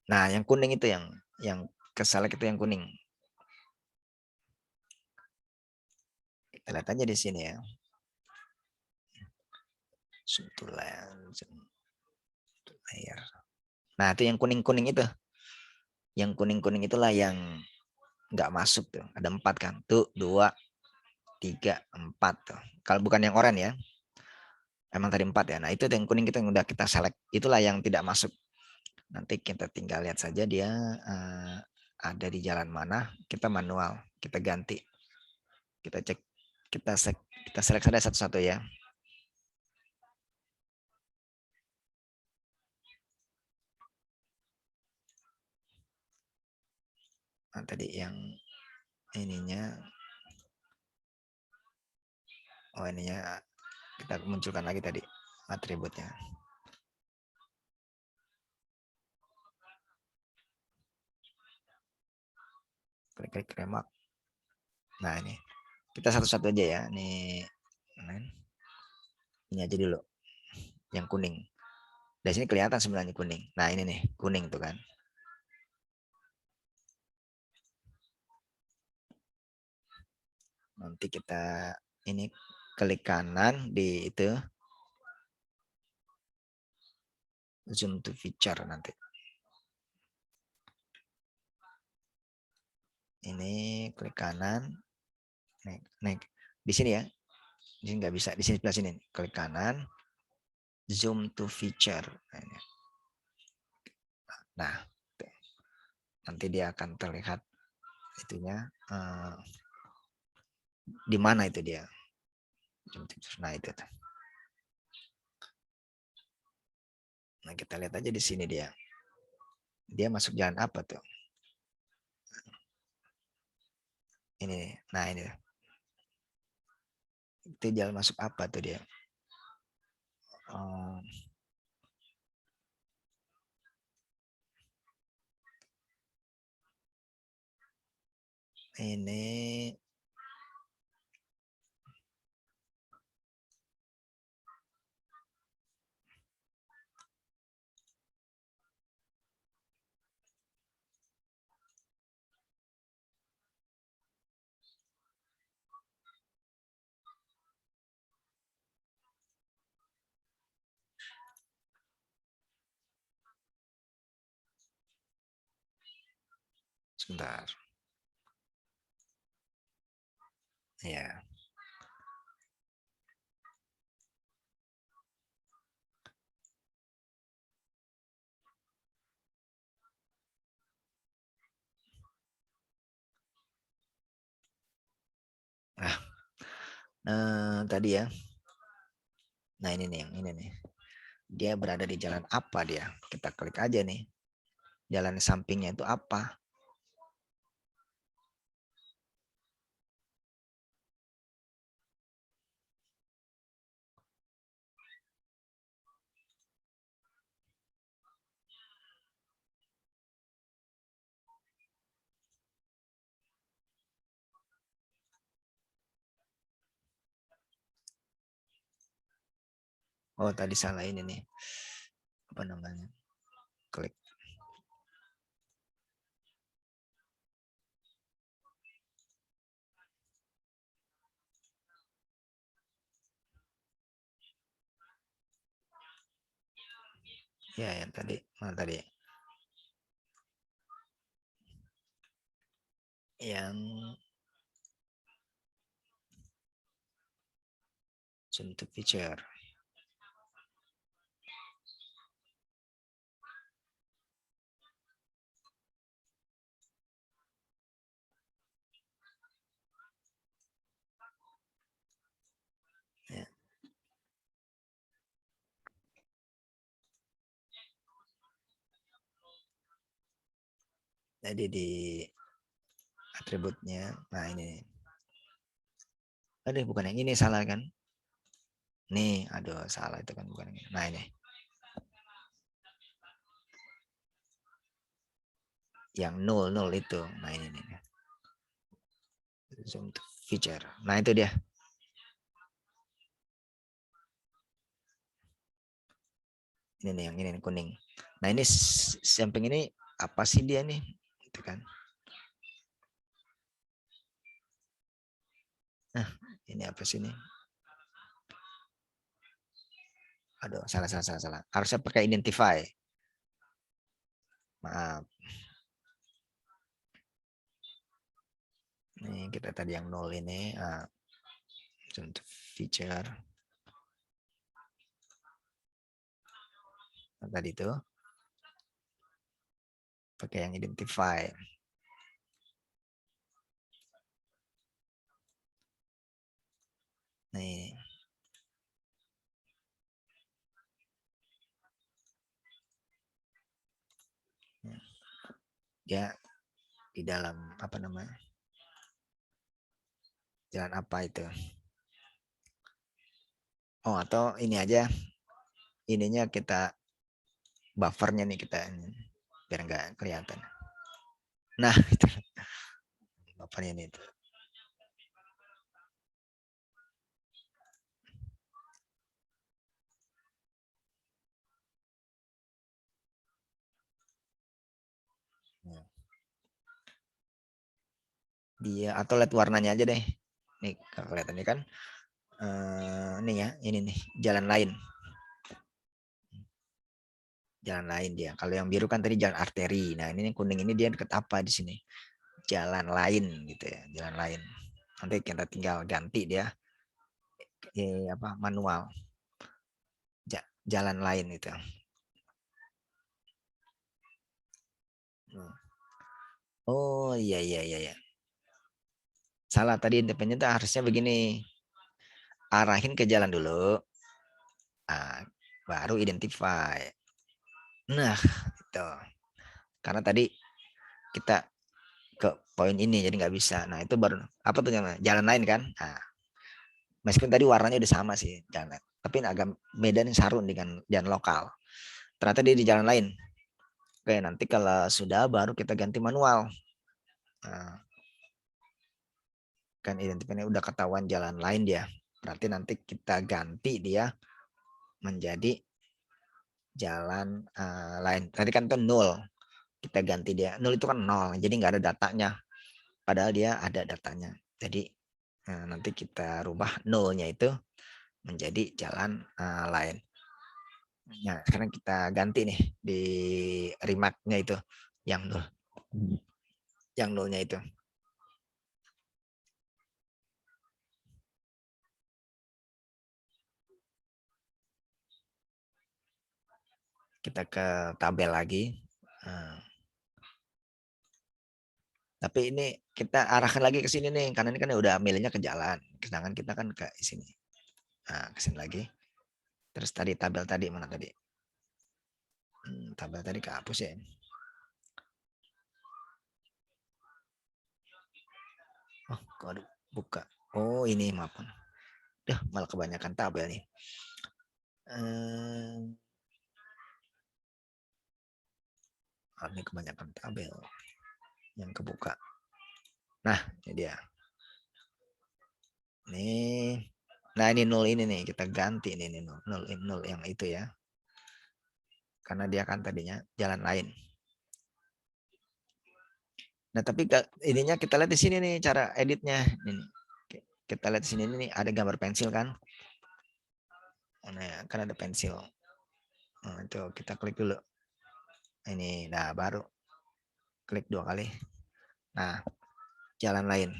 Nah, yang kuning itu yang keselect itu yang kuning. Kita lihat aja di sini ya. Layer. Nah, itu yang kuning-kuning itu. Yang kuning-kuning itulah yang nggak masuk tuh. Ada 4 kan. Tuh 2, 3, 4 tuh. Kalau bukan yang oranye ya. Emang tadi 4 ya. Nah, itu yang kuning itu yang udah kita select. Itulah yang tidak masuk. Nanti kita tinggal lihat saja dia ada di jalan mana. Kita manual. Kita ganti. Kita cek. Kita select saja satu-satu ya. Nah, tadi yang ininya. Oh, ininya kita munculkan lagi tadi atributnya. Klik remark. Nah, ini Kita satu-satu aja ya. Ini aja dulu yang kuning. Dari sini kelihatan sebenarnya kuning. Nah ini nih kuning tuh kan. Nanti kita ini klik kanan di itu zoom to feature nanti. Ini klik kanan, naik. Di sini ya. Di sini nggak bisa. Di sini sebelah sini. Klik kanan, zoom to feature. Nah, nanti dia akan terlihat itunya. Di mana itu dia? Nah itu. Nah kita lihat aja di sini dia. Dia masuk jalan apa tuh? Ini. Nah ini. Itu jalan masuk apa tuh dia? Ini sebentar. Ya. Nah, tadi ya. Nah ini nih yang ini nih. Dia berada di jalan apa dia? Kita klik aja nih. Jalan sampingnya itu apa? Oh tadi salah ini nih. Apa namanya? Klik. Ya yang tadi. Mana tadi? Yang zoom to feature. Ya. Jadi di atributnya. Nah ini. Aduh bukan yang ini salah kan? Nih, aduh salah itu kan bukan yang ini. Nah ini. Yang 00 itu. Nah ini nih. Zoom to feature. Nah itu dia. Ini nih yang ini nih, kuning. Nah ini samping ini apa sih dia nih? Itu kan. Nah ini apa sih nih? Aduh salah. Harusnya pakai identify. Maaf. Nih kita tadi yang 0 ini. Zoom to feature. Nah, tadi itu pakai yang identify. Nih. Dia di dalam apa namanya? Jalan apa itu? Oh atau ini aja. Ininya kita buffernya nih kita ini, biar nggak kelihatan. Nah itu buffernya ini. dia, atau lihat warnanya aja deh. Nih kelihatannya kan nih ya, ini nih jalan lain. Jalan lain dia. Kalau yang biru kan tadi jalan arteri. Nah, ini yang kuning ini dia deket apa di sini? Jalan lain gitu ya, jalan lain. Nanti kita tinggal ganti dia apa manual. Jalan lain itu. Oh iya iya iya iya. Salah tadi independen itu harusnya begini. Arahin ke jalan dulu. Nah, baru identify. Nah, itu. Karena tadi kita ke poin ini jadi nggak bisa. Nah, itu baru apa tuh namanya? Jalan lain kan? Nah, meskipun tadi warnanya udah sama sih jalan, tapi agak beda nih sarun dengan jalan lokal. Ternyata dia di jalan lain. Oke, nanti kalau sudah baru kita ganti manual. Nah, kan identifikasinya udah ketahuan jalan lain dia. Berarti nanti kita ganti dia menjadi jalan lain. Tadi kan itu 0. Kita ganti dia. 0 itu kan 0. Jadi nggak ada datanya. Padahal dia ada datanya. Jadi nanti kita rubah 0-nya itu menjadi jalan lain. Nah, sekarang kita ganti nih di remark-nya itu yang 0. Yang 0-nya itu. Kita ke tabel lagi. Nah, tapi ini kita arahkan lagi ke sini nih, karena ini kan udah milihnya ke jalan. Sedangkan kita kan ke sini. Nah, ke sini lagi. Terus tadi tabel tadi mana tadi? Tabel tadi kehapus ya. Oh, kok buka. Oh, ini maaf. Duh, malah kebanyakan tabel nih. Ini kebanyakan tabel yang kebuka. Nah, ini dia. Nih. Nah, ini 0 ini nih, kita ganti ini 0, 0, 0 yang itu ya. Karena dia kan tadinya jalan lain. Nah, tapi ininya kita lihat di sini nih cara editnya. Ini. Kita lihat di sini nih ada gambar pensil kan. Nah, kan ada pensil. Nah, itu kita klik dulu. Ini, nah baru klik 2 kali. Nah, jalan lain.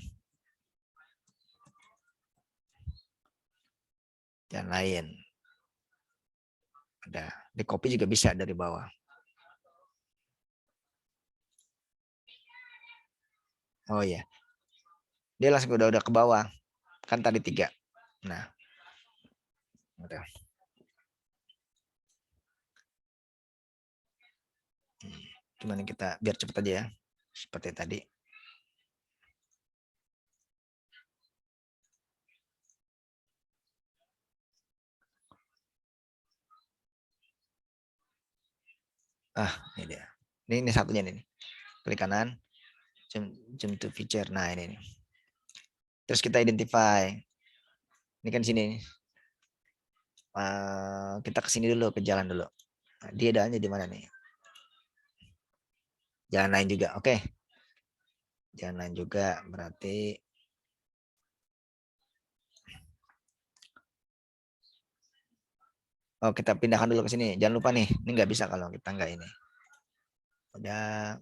Jalan lain. Ada. Di copy juga bisa dari bawah. Oh iya. Dia langsung udah ke bawah. Kan tadi 3. Nah, udah. Gimana kita biar cepet aja ya. Seperti tadi. Ini dia. Ini satunya nih. Klik kanan. Jump to feature. Nah, ini nih. Terus kita identify. Ini kan sini. Kita ke sini dulu, ke jalan dulu. Nah, dia jalannya di mana nih? Jalan lain juga. Oke. Jalan lain juga berarti kita pindahkan dulu ke sini. Jangan lupa nih, ini nggak bisa kalau kita nggak ini. Udah,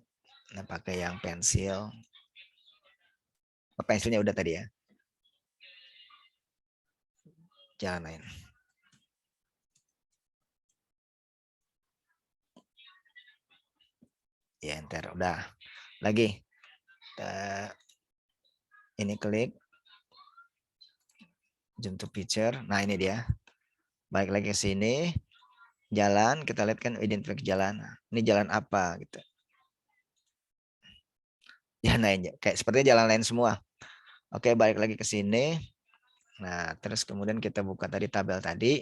nah pakai yang pensil. Pensilnya udah tadi ya. Jalan lain. Ya enter, udah. Lagi. Ini klik. Jump to picture. Nah ini dia. Balik lagi ke sini. Jalan, kita lihat kan identify jalan. Ini jalan apa gitu. Jalan lain, kayak sepertinya jalan lain semua. Oke, balik lagi ke sini. Nah, terus kemudian kita buka tadi tabel tadi.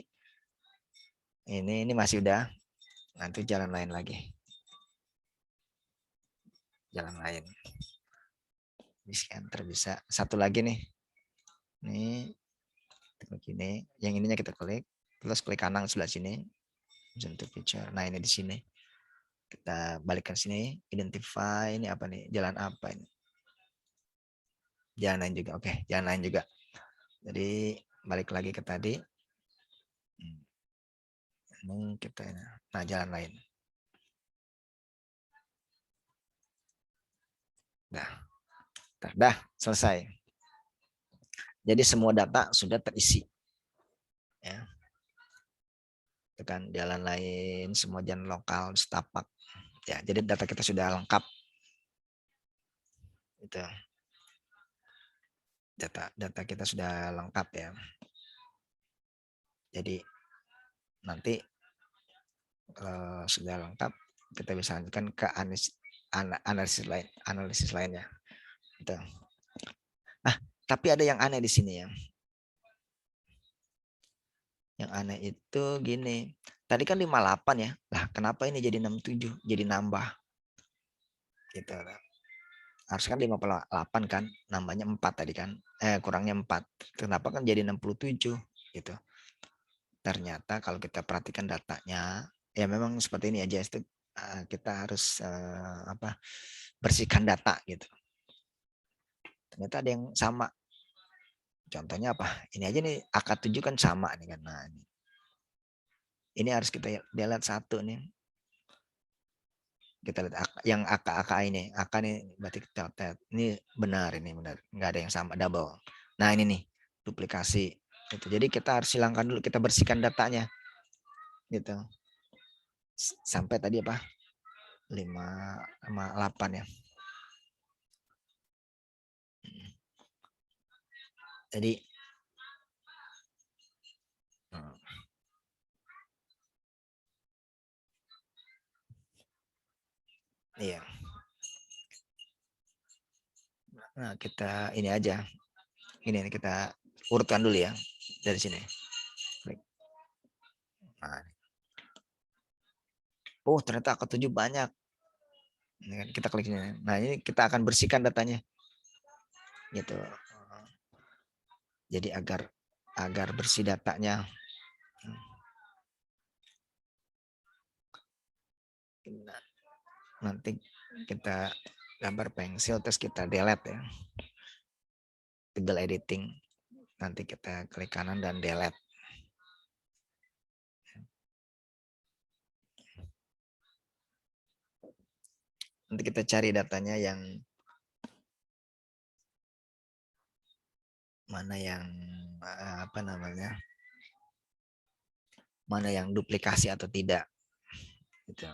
Ini masih udah. Nanti jalan lain lagi. Jalan lain. Bisa enter bisa. Satu lagi nih. Ini klik ini. Yang ininya kita klik. Terus klik kanan sebelah sini. Zoom to picture. Nah, ini di sini. Kita balikkan sini. Identify ini apa nih? Jalan apa ini? Jangan lain juga. Oke, jangan lain juga. Jadi balik lagi ke tadi. Ini kita, nah jalan lain. Dah selesai. Jadi semua data sudah terisi. Ya. Tekan jalan lain, semua jalan lokal, setapak. Ya, jadi data kita sudah lengkap. Itu. Data kita sudah lengkap ya. Jadi nanti sudah lengkap, kita bisa lanjutkan ke analisis lainnya. Gitu. Nah, tapi ada yang aneh di sini ya. Yang aneh itu gini. Tadi kan 58 ya. Lah, kenapa ini jadi 67? Jadi nambah. Gitu. Harus kan 58 kan, nambahnya 4 tadi kan. Kurangnya 4. Kenapa kan jadi 67 gitu. Ternyata kalau kita perhatikan datanya, ya memang seperti ini aja, itu kita harus bersihkan data gitu. Ternyata ada yang sama. Contohnya apa? Ini aja nih, angka 7 kan sama nih kan. Nah, ini harus kita lihat satu nih. Kita lihat yang angka ini. Angka nih berarti kita lihat. Ini benar, ini benar. Nggak ada yang sama, double. Nah, ini nih, duplikasi. Gitu. Jadi kita harus hilangkan dulu, kita bersihkan datanya. Gitu. Sampai tadi apa? 58 ya. Jadi iya. Nah, kita ini aja. Ini kita urutkan dulu ya dari sini. Nah, oh, ternyata angka 7 banyak. Ini kan kita klik sini. Nah, ini kita akan bersihkan datanya. Gitu. Jadi agar bersih datanya. Nanti kita gambar pensil terus kita delete ya. Tinggal editing. Nanti kita klik kanan dan delete. Nanti kita cari datanya yang mana yang mana yang duplikasi atau tidak gitu.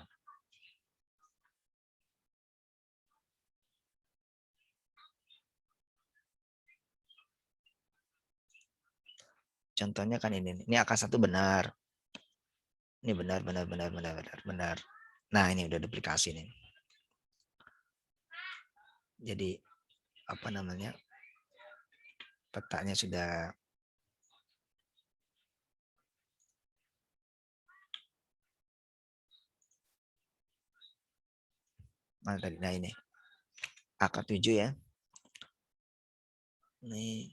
Contohnya kan ini angka 1 benar, ini benar. Nah, ini udah duplikasi nih. Jadi petanya sudah mana tadi. Nah, ini angka 7 ya. Ini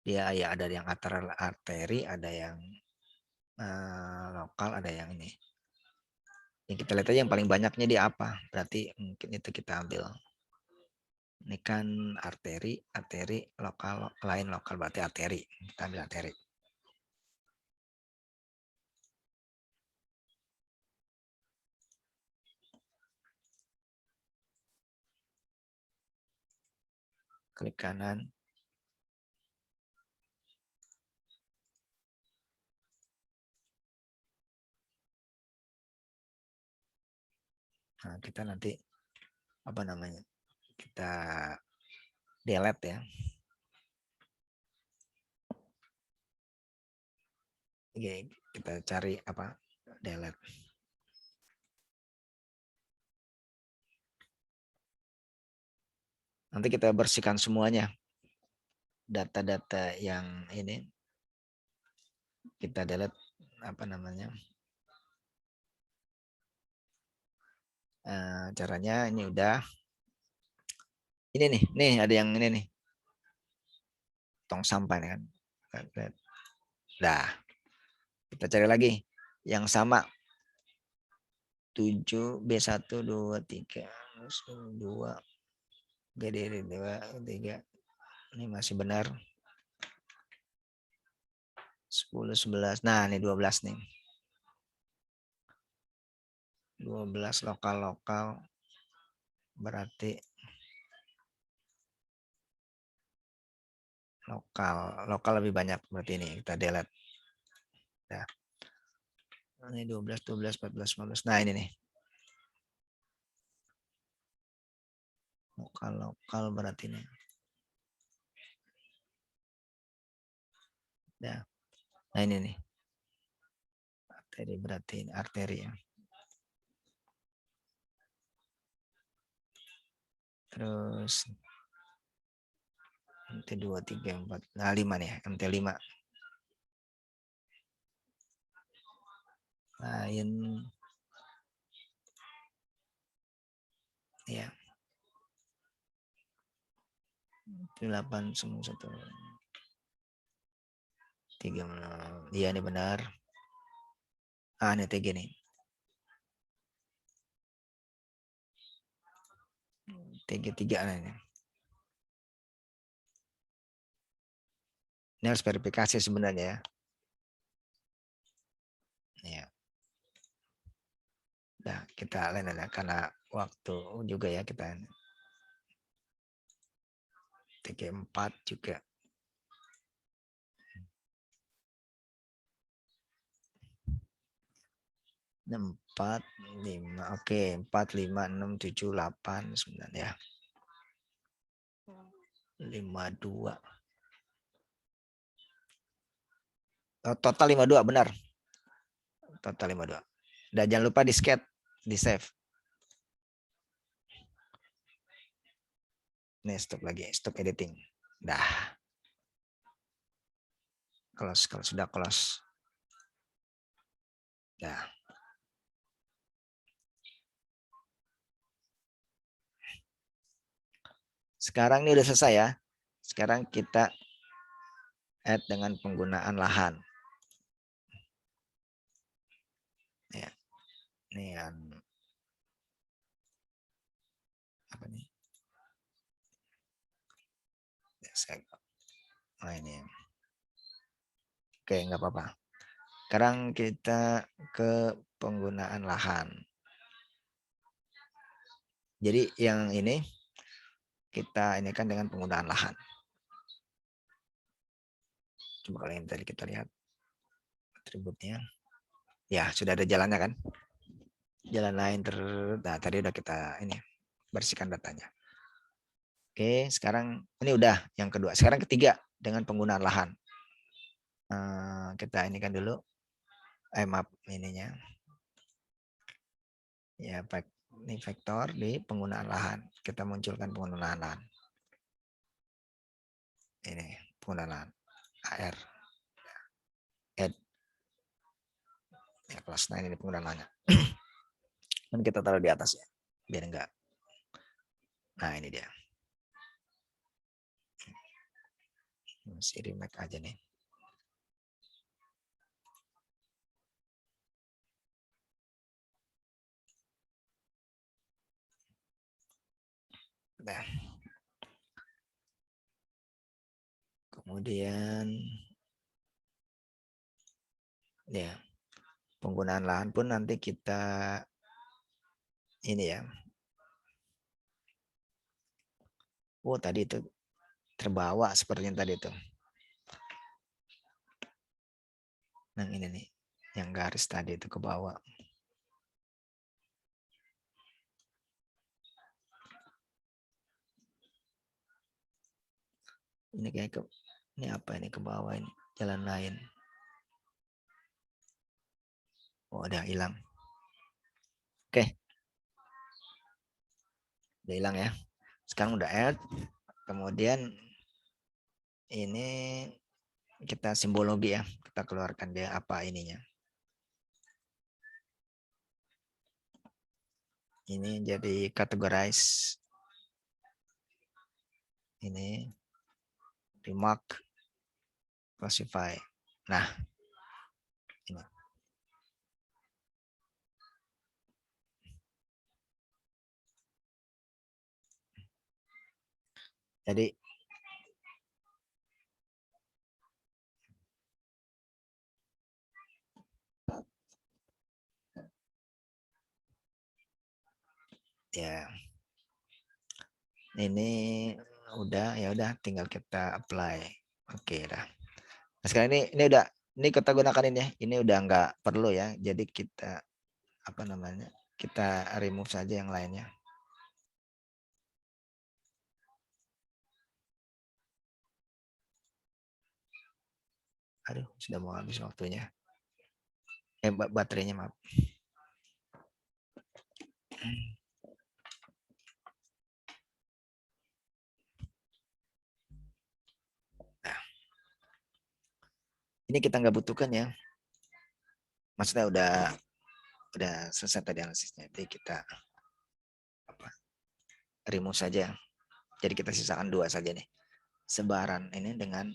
dia ya ada yang arteri, ada yang lokal, ada yang ini. Yang kita lihat aja yang paling banyaknya di apa. Berarti mungkin itu kita ambil. Ini kan arteri lokal, lain lokal berarti arteri. Kita ambil arteri. Klik kanan. Nah, kita nanti kita delete ya. Oke, kita cari delete. Nanti kita bersihkan semuanya. Data-data yang ini kita delete caranya ini udah. Ini nih ada yang ini nih. Tong sampah kan. Dah. Kita cari lagi yang sama. 7 B1 2 3 2 Jadi 2, 3. Ini masih benar. 10, 11. Nah, ini 12 nih. 12 lokal-lokal. Berarti lokal lebih banyak berarti ini kita delete. Nah, ini 12, 12, 14, 15. Nah, ini nih. Lokal berarti ini. Nah, nah ini nih. Arteri berarti ini arteri ya. Terus MT 2, 3, 4. Nah, 5 nih, MT 5. Lain ya. 8 semua 1. 3. Iya ini benar. Ah, ini TG nih. TG 3 nah ini. Ini harus verifikasi sebenarnya ya. Ya. Nah, kita lain karena waktu juga ya kita. TG 4 juga. Empat, 5. Oke, 4, 5, 6, 7, 8, 9 ya. 52. Total 52 benar. Total 52. Dan jangan lupa di scan, di save. Nih stop lagi, stop editing. Dah. Close, kalau sudah close. Dah. Sekarang ini udah selesai ya. Sekarang kita add dengan penggunaan lahan. Ya. Ini yang apa nih? Oh ini. Oke, nggak apa-apa. Sekarang kita ke penggunaan lahan. Jadi yang ini kita ini kan dengan penggunaan lahan. Coba kalau yang tadi kita lihat atributnya. Ya, sudah ada jalannya kan? Jalan lain nah tadi udah kita ini bersihkan datanya. Oke, sekarang ini udah yang kedua. Sekarang ketiga dengan penggunaan lahan. Kita ini kan dulu maaf ininya. Ya, ini vektor di penggunaan lahan. Kita munculkan penggunaan lahan. Ini penggunaan lahan. AR. Add. Ya, kelas 9 ini penggunaan lahannya. Dan kita taruh di atas ya. Biar enggak. Nah, ini dia. Masih remake aja nih. Nah. Kemudian ya, penggunaan lahan pun nanti kita ini ya. Oh, tadi itu terbawa seperti yang tadi itu. Nah, ini nih, yang garis tadi itu ke bawah. Ini kayak ini apa ini ke bawah ini, jalan lain. Oh, udah hilang. Oke. Udah hilang ya. Sekarang udah add. Kemudian ini kita simbologi ya. Kita keluarkan dia apa ininya. Ini jadi categorize. Ini remark, classify. Nah, ini. Jadi ya ini ya udah tinggal kita apply. Oke dah. Nah, sekarang ini kita gunakan ini ya. Ini udah nggak perlu ya. Jadi kita apa namanya? Kita remove saja yang lainnya. Aduh, sudah mau habis waktunya. Baterainya maaf. Nah, ini kita nggak butuhkan ya. Maksudnya udah selesai tadi analisisnya. Jadi kita apa? Remove saja. Jadi kita sisakan 2 saja nih. Sebaran ini dengan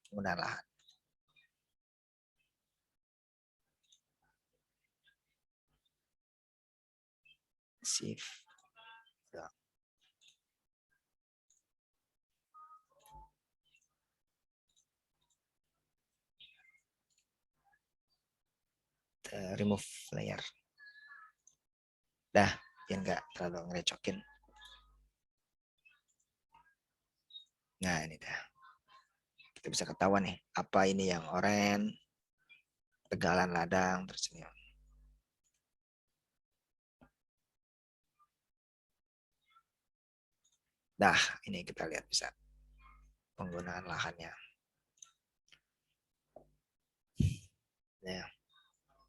penggunaan lahan. Shift. Remove layer. Dah, biar nggak terlalu ngerecokin. Nah, ini dah. Kita bisa ketahuan nih, apa ini yang oranye, tegalan ladang, terus ini. Dah, ini kita lihat bisa penggunaan lahannya. Ya.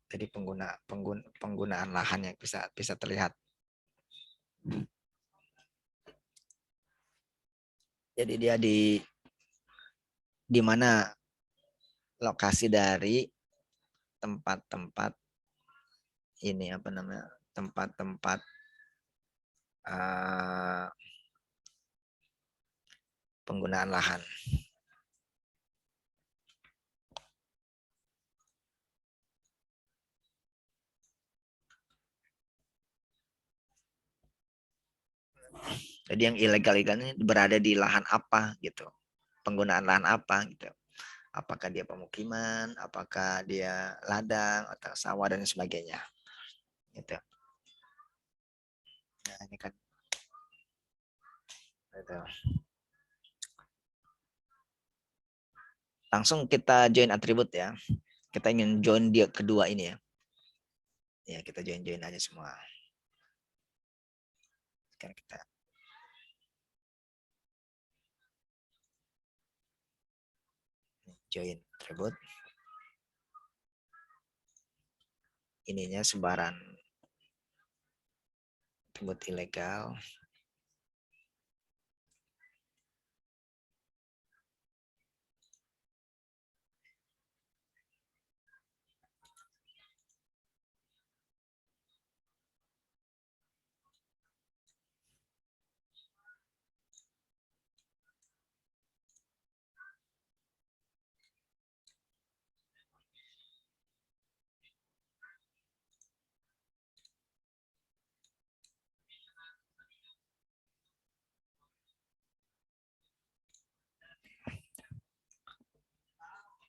Jadi penggunaan lahan yang bisa terlihat. Jadi dia di mana lokasi dari tempat-tempat ini apa namanya? Tempat-tempat penggunaan lahan. Jadi yang ilegal ini berada di lahan apa gitu. Penggunaan lahan apa gitu. Apakah dia pemukiman, apakah dia ladang atau sawah dan sebagainya. Gitu. Nah, ini kan gitu. Langsung kita join atribut ya. Kita ingin join dia kedua ini ya. Ya, kita join aja semua. Sekarang kita join atribut. Ininya sebaran atribut ilegal.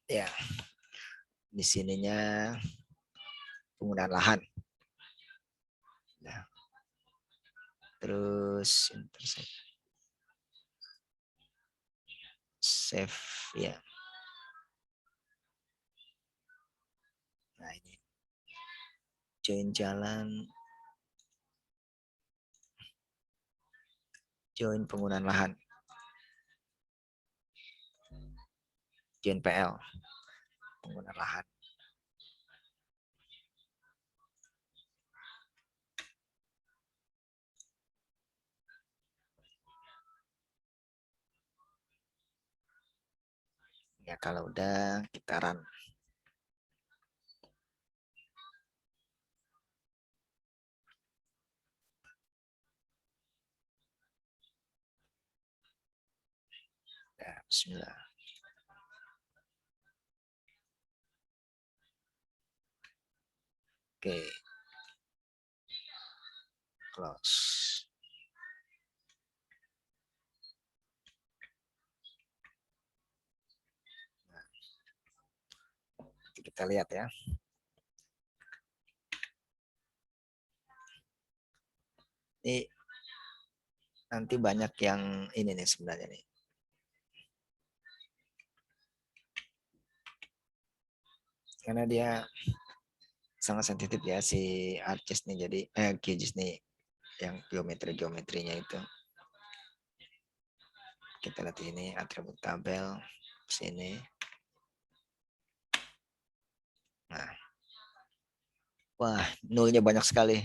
Ya, di sininya penggunaan lahan. Nah, terus intersect. Save ya. Nah, ini join jalan, join penggunaan lahan, join PL, penggunaan lahan. Ya, kalau udah kita run. Ya, bismillah. Oke. Close. Kita lihat ya. Ini nanti banyak yang ini nih sebenarnya nih. Karena dia sangat sensitif ya si ArcGIS nih, jadi QGIS nih yang geometrinya itu. Kita lihat ini atribut tabel sini. Nah, wah nolnya banyak sekali.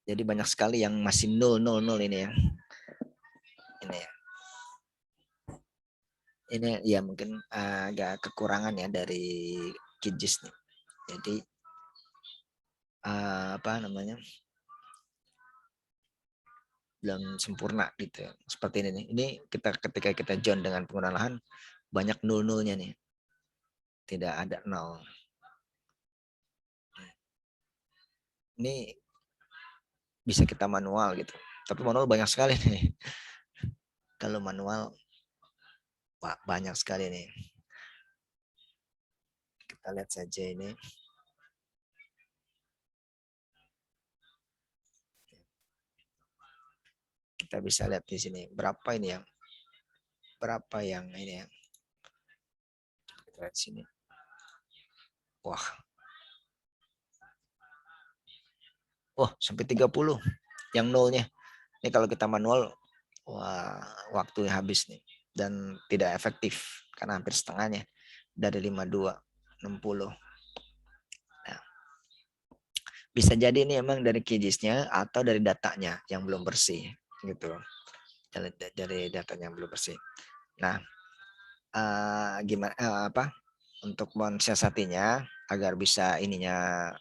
Jadi banyak sekali yang masih nol ini ya. Ini ya. Ini ya mungkin agak kekurangan ya dari QGIS nih. Jadi apa namanya? Belum sempurna gitu. Seperti ini nih. Ini ketika kita join dengan penggunaan lahan banyak nol-nolnya nih. Tidak ada nol. Ini bisa kita manual gitu. Tapi manual banyak sekali nih. Kalau manual banyak sekali nih. Kita lihat saja ini. Kita bisa lihat di sini berapa ini yang ini ya. Kita lihat sini. Wah. Wah, sampai 30 yang nolnya. Ini kalau kita manual, wah, waktu habis nih dan tidak efektif karena hampir setengahnya dari 52 60. Nah, bisa jadi ini emang dari QGIS-nya atau dari datanya yang belum bersih gitu. Dari datanya yang belum bersih. Nah, gimana apa untuk mensiasatinya agar bisa ininya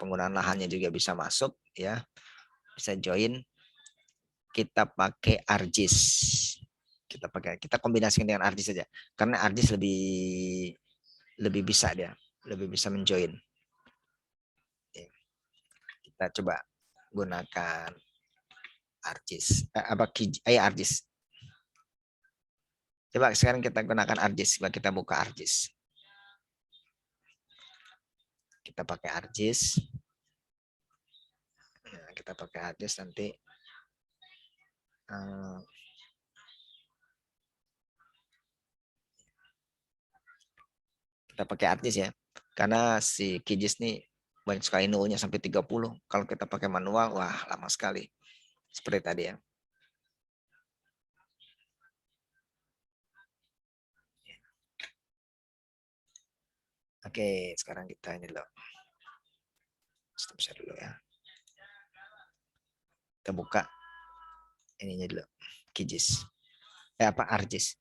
penggunaan lahannya juga bisa masuk ya, bisa join, kita pakai ArcGIS. Kita kombinasikan dengan ArcGIS saja karena ArcGIS lebih bisa dia, lebih bisa menjoin. Kita coba gunakan ArcGIS. ArcGIS. Coba sekarang kita gunakan ArcGIS. Coba kita buka ArcGIS. Kita pakai ArcGIS. Nah, kita pakai ArcGIS nanti. Kita pakai ArcGIS ya. Karena si QGIS nih banyak sekali nolnya sampai 30. Kalau kita pakai manual, wah lama sekali. Seperti tadi ya. Oke, sekarang kita ini dulu. Stop share dulu ya. Kita buka ininya dulu. QGIS. ArcGIS.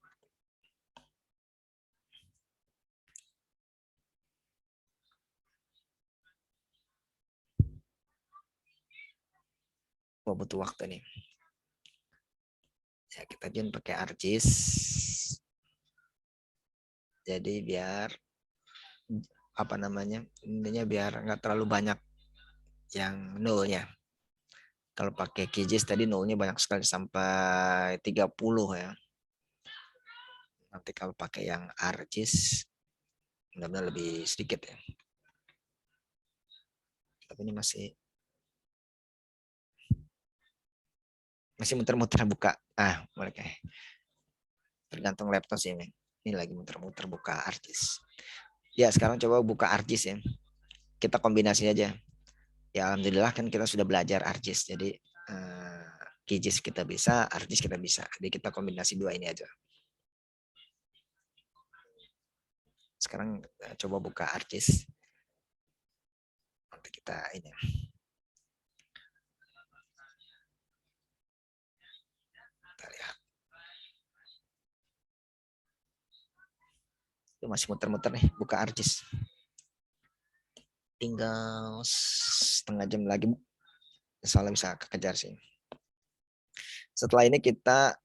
Wah, butuh waktu nih. Ya, kita join pakai ArcGIS. Jadi biar apa namanya? Intinya biar nggak terlalu banyak yang nolnya. Kalau pakai QGIS tadi nolnya banyak sekali sampai 30 ya. Nanti kalau pakai yang ArcGIS benar-benar lebih sedikit ya. Tapi ini masih muter-muter buka. Mereka tergantung laptop sih ini. Ini lagi muter-muter buka ArcGIS. Ya, sekarang coba buka ArcGIS ya. Kita kombinasi aja. Ya alhamdulillah kan kita sudah belajar ArcGIS. Jadi QGIS kita bisa, ArcGIS kita bisa. Jadi kita kombinasi dua ini aja. Sekarang coba buka ArcGIS. Nanti kita ini. Kita lihat. Itu masih muter-muter nih, buka ArcGIS. Tinggal setengah jam lagi. Soalnya bisa kekejar sih. Setelah ini kita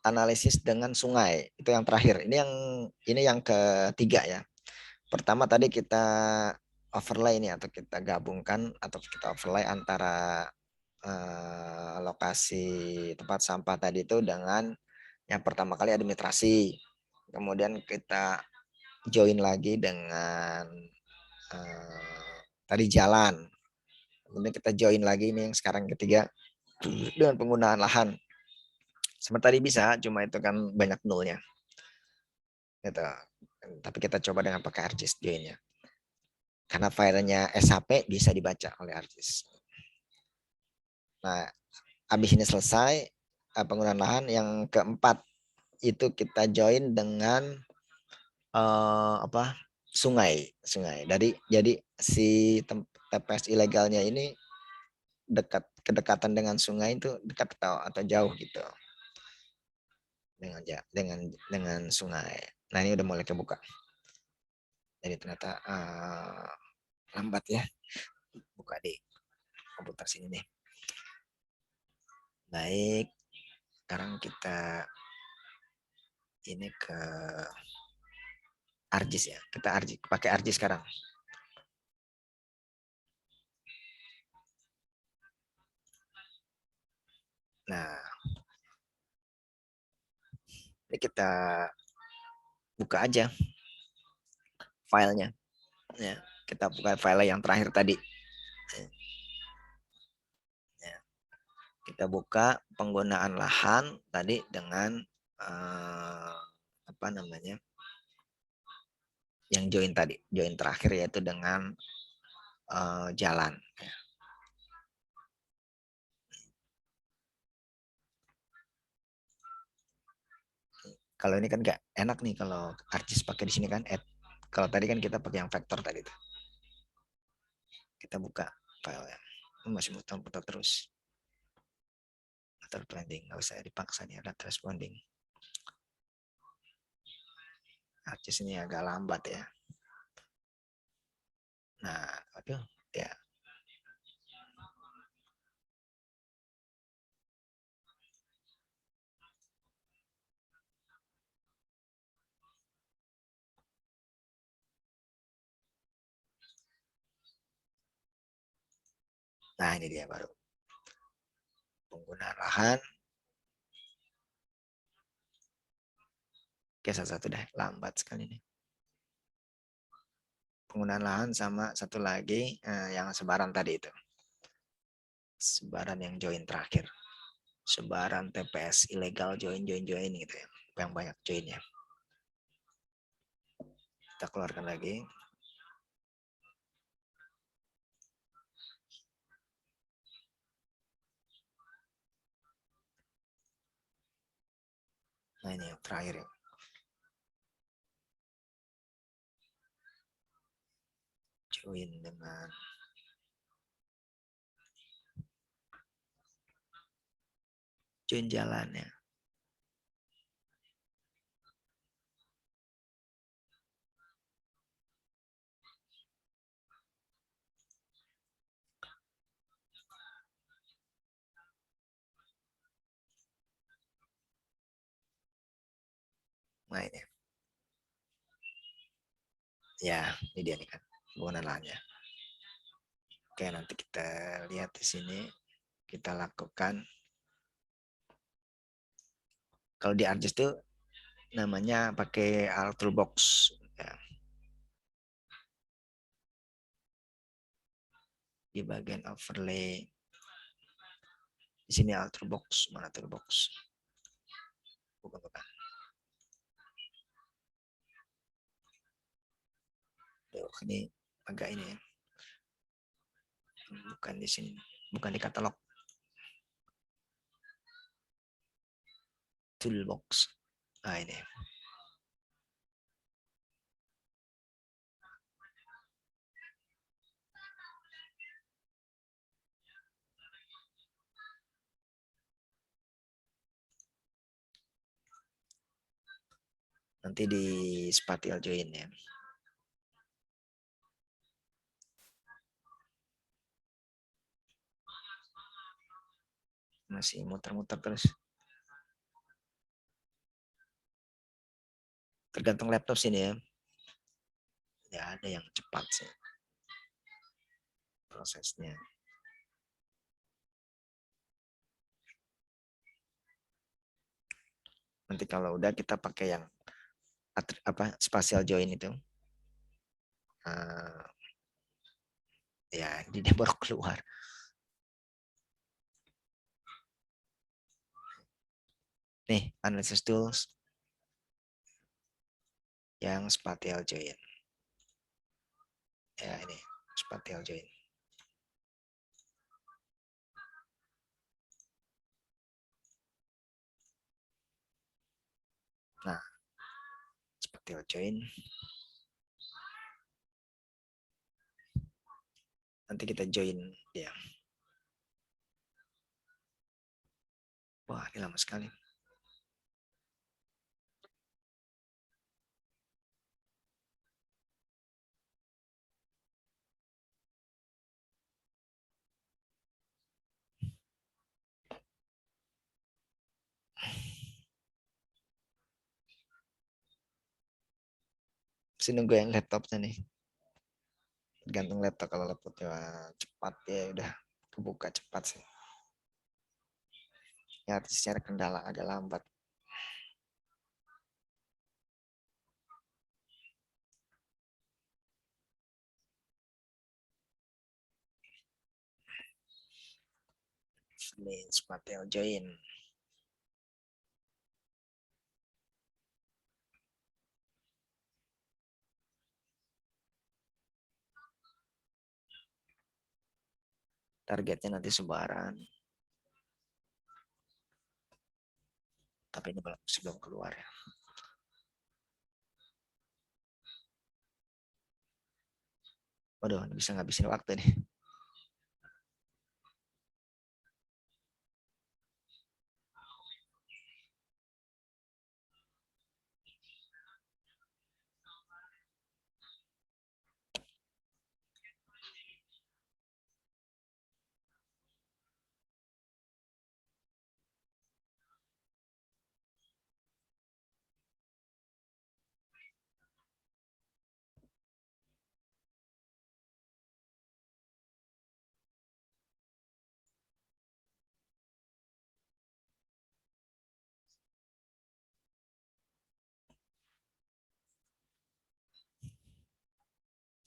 analisis dengan sungai. Itu yang terakhir. Ini yang ketiga ya. Pertama tadi kita overlay ini atau kita gabungkan atau kita overlay antara lokasi tempat sampah tadi itu dengan yang pertama kali administrasi. Kemudian kita join lagi dengan tadi jalan. Kemudian kita join lagi ini yang sekarang ketiga dengan penggunaan lahan. Seperti tadi bisa, cuma itu kan banyak nolnya. Gitu. Tapi kita coba dengan pakai ArcGIS joinnya. Karena filenya SHP bisa dibaca oleh ArcGIS. Nah, habis ini selesai penggunaan lahan, yang keempat itu kita join dengan sungai. Jadi si TPS ilegalnya ini kedekatan dengan sungai itu dekat atau jauh gitu dengan sungai. Nah, ini udah mulai kebuka. Jadi ternyata lambat ya buka di komputer sini nih. Baik, sekarang kita ini ke ArcGIS ya. Kita pakai ArcGIS sekarang. Nah, ini kita buka aja filenya. Ya, kita buka file yang terakhir tadi. Ya, kita buka penggunaan lahan tadi dengan apa namanya? Yang join terakhir yaitu dengan jalan. Kalau ini kan nggak enak nih kalau ArcGIS pakai di sini kan add. Kalau tadi kan kita pakai yang vektor tadi tuh. Kita buka filenya. Masih muter-muter terus. Lateral blending, nggak usah dipaksa nih lateral responding. ArcGIS ini agak lambat ya. Nah, aduh, ya. Nah, ini dia baru penggunaan lahan. Oke, satu deh, lambat sekali nih. Penggunaan lahan sama satu lagi yang sebaran tadi itu. Sebaran yang join terakhir. Sebaran TPS ilegal join gitu ya. Yang banyak joinnya. Kita keluarkan lagi. Nah, ini yang terakhir ya. Join dengan join jalannya. Nah, ini. Ya, ini dia nih kan penggunaan lahannya. Oke, nanti kita lihat di sini. Kita lakukan. Kalau di ArcGIS itu namanya pakai toolbox. Ya. Di bagian overlay. Di sini toolbox. Mana toolbox? Bukan. Ini agak ini ya. Bukan di sini. Bukan di katalog. Toolbox. Nah, ini. Nanti di spatial join ya. Masih muter-muter terus. Tergantung laptop sini ya. Ya ada yang cepat sih. prosesnya. Nanti kalau udah kita pakai yang spatial join itu. Uh, ya, dia baru keluar. Nih, analysis tools yang spatial join. Ya, ini spatial join. Nah, spatial join. Nanti kita join dia. Wah, ini lama sekali. Masih nunggu yang laptopnya nih. Gantung laptop, kalau laptopnya cepat ya udah kebuka cepat sih. Ya, secara kendala agak lambat. Ini spatial join. Targetnya nanti sebaran. Tapi ini belum keluar ya. Waduh, bisa ngabisin waktu nih.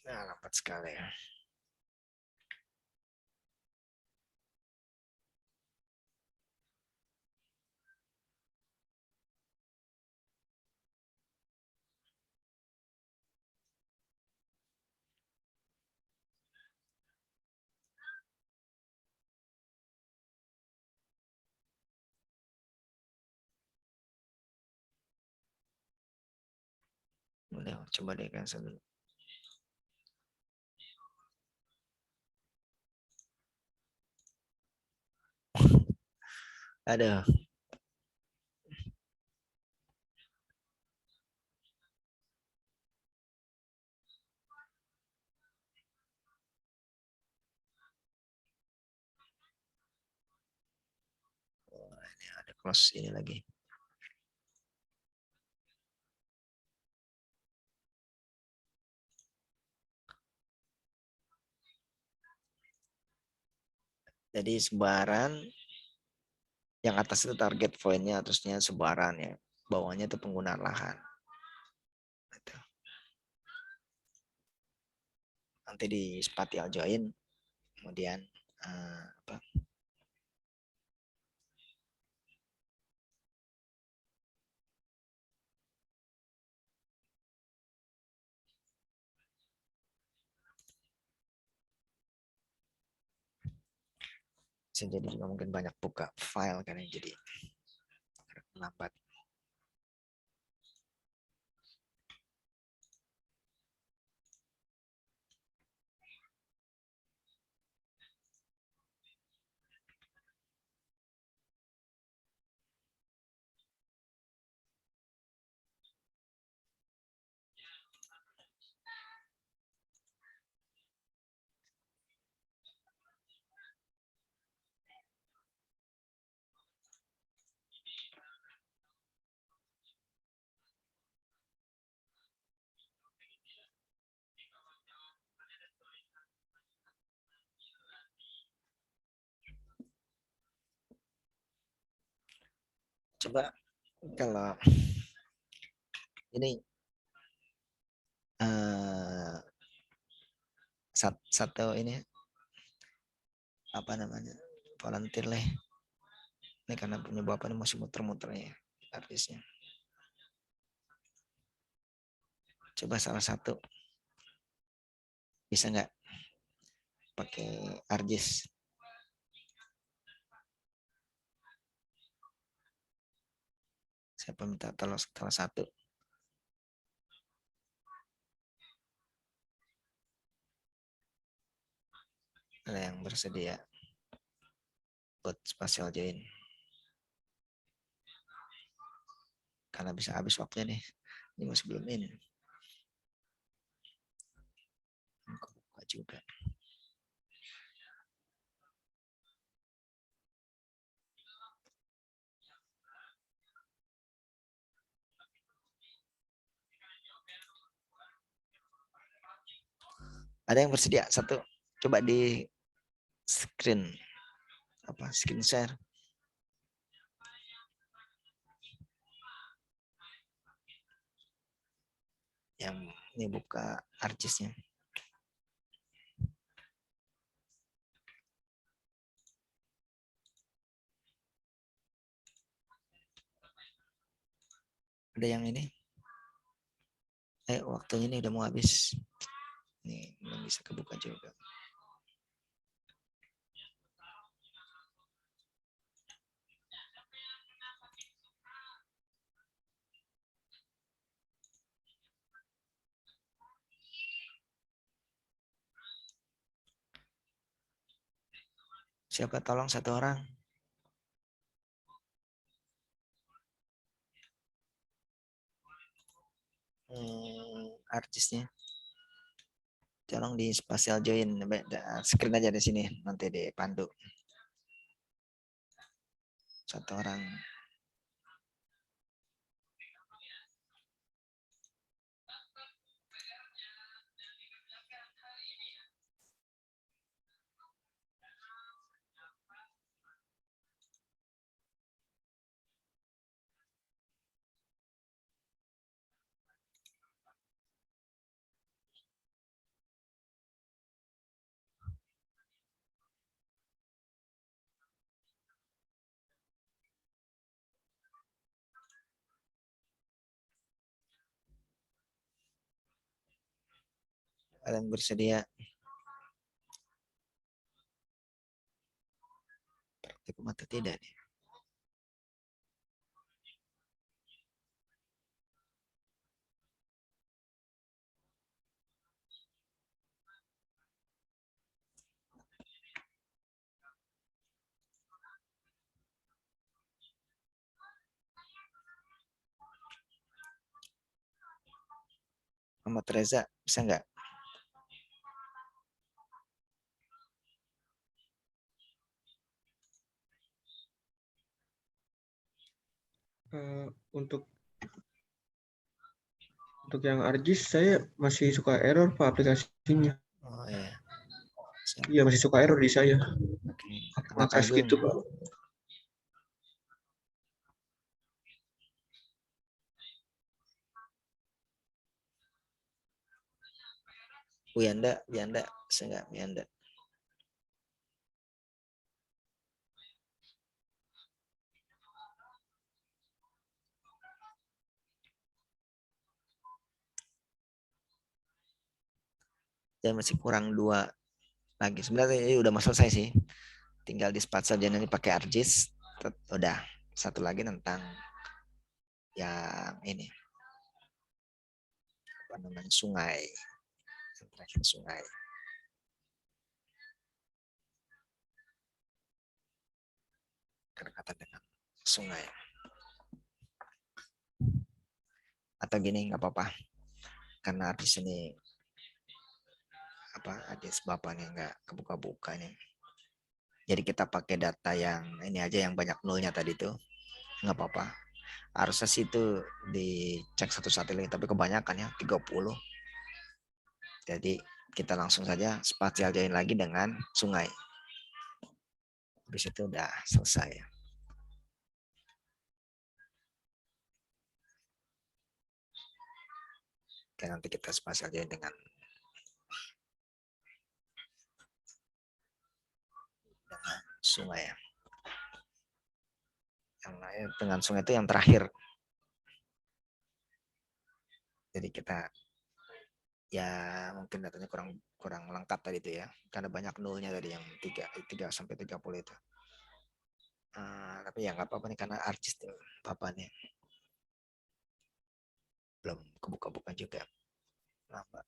Nah, lambat sekali ya. Udah, coba deh cancel dulu. Aduh, ini ada close ini lagi. Jadi sebaran yang atas itu target poinnya, atasnya sebaran ya. Bawahnya itu penggunaan lahan. Gitu. Nanti di spatial join, kemudian apa? Bisa jadi juga mungkin banyak buka file kan yang jadi lambat. Coba kalau ini satu ini apa namanya volunteer lah. Ini karena punya bapak ini masih muter-muter ya artisnya. Coba salah satu bisa nggak pakai ArcGIS? Siapa minta tolong salah satu? Ada yang bersedia buat spatial join? Karena bisa habis waktunya nih. Ini masih belum ini. Buka juga. Ada yang bersedia satu? Coba di screen screen share. Yang ini buka ArcGIS-nya. Ada yang ini? Waktunya ini udah mau habis. Ini belum bisa kebuka juga. Siapa tolong satu orang? ArcGIS-nya. Tolong di spatial join. Screen aja di sini. Nanti dipandu. Satu orang. Ada yang bersedia? Praktikum atau tidak nih? Muhammad Reza, bisa nggak? Untuk yang ArcGIS saya masih suka error Pak aplikasinya. Oh iya. Iya masih suka error di saya. Oke. Anak Ngecas Agung. gitu Pak. Wiyanda, bisa nggak Wiyanda? Dan masih kurang 2 lagi. Sebenarnya ini udah mau selesai sih. Tinggal di spatial join ini pakai ArcGIS. Udah. Satu lagi tentang yang ini. Apa namanya? Sungai. Terakhir sungai. Kedekatan dengan sungai. Atau gini, nggak apa-apa. Karena di sini ArcGIS bapaknya nggak kebuka-buka nih. Jadi kita pakai data yang ini aja yang banyak nolnya tadi tuh. Nggak apa-apa. Harusnya sih itu dicek satu satelit, tapi kebanyakan ya 30. Jadi kita langsung saja spatial join lagi dengan sungai. Habis itu udah selesai. Oke, nanti kita spasial join dengan sungai ya. Yang dengan sungai itu yang terakhir. Jadi kita ya mungkin datanya kurang lengkap tadi itu ya, karena banyak nolnya tadi yang 3 sampai 30 itu. Tapi ya nggak apa-apa nih karena artis tuh papannya belum kebuka-buka juga. Lambat.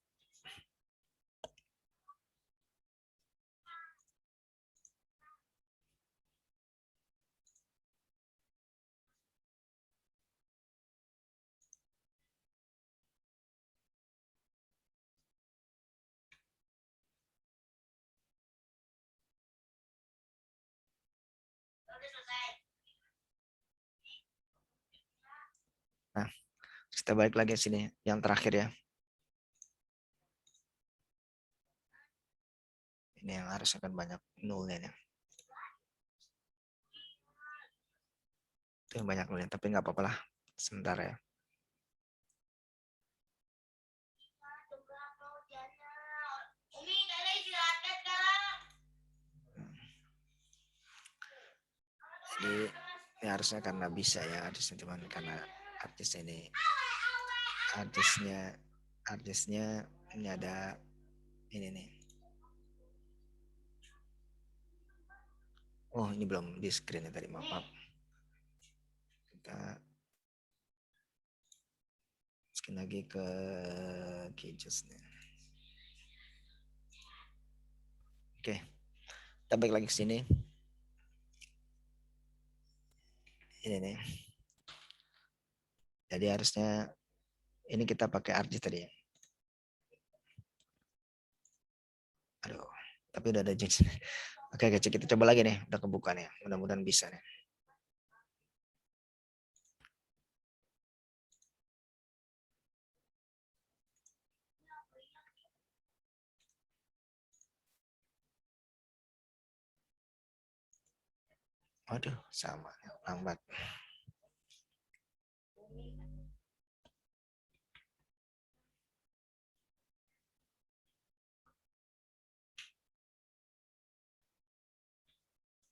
Nah, kita balik lagi sini yang terakhir ya. Ini yang harus akan banyak nolnya nih. Itu yang banyak nolnya, tapi nggak apa-apa lah. Sebentar ya. Jadi ini harusnya karena bisa ya artisnya, cuman karena artis ini artisnya ini ada ini nih. Oh ini belum di screen ya tadi, maaf. Kita skin lagi ke gadgets nih. Oke, kita balik lagi ke sini. Ini nih. Jadi harusnya ini kita pakai RG tadi ya. Aduh, tapi udah ada jeans. Oke, kita coba lagi nih, udah kebuka nih. Mudah-mudahan bisa nih. Waduh, sama lambat.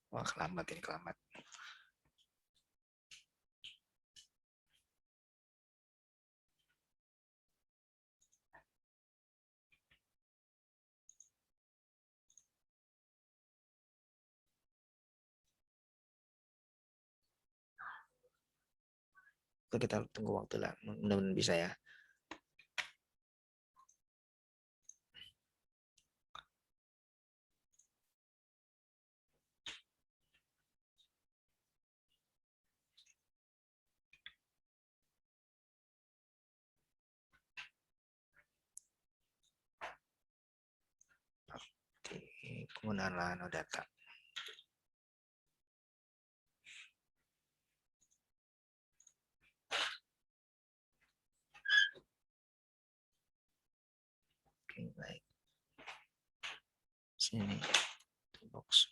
Wah, kelambat ini kelambat. Kita tunggu waktu lah, mudah-mudahan bisa ya. Penggunaan lahan data. Oke, baik. Sini box.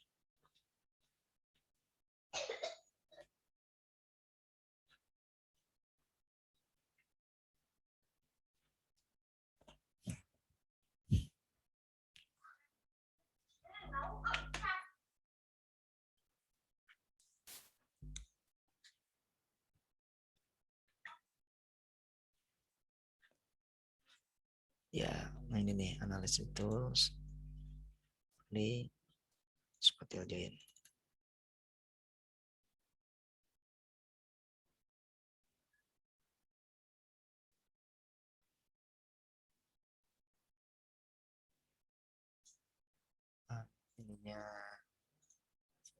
Ya, nah ini nih analysis tools. Ini seperti join. Nah, ininya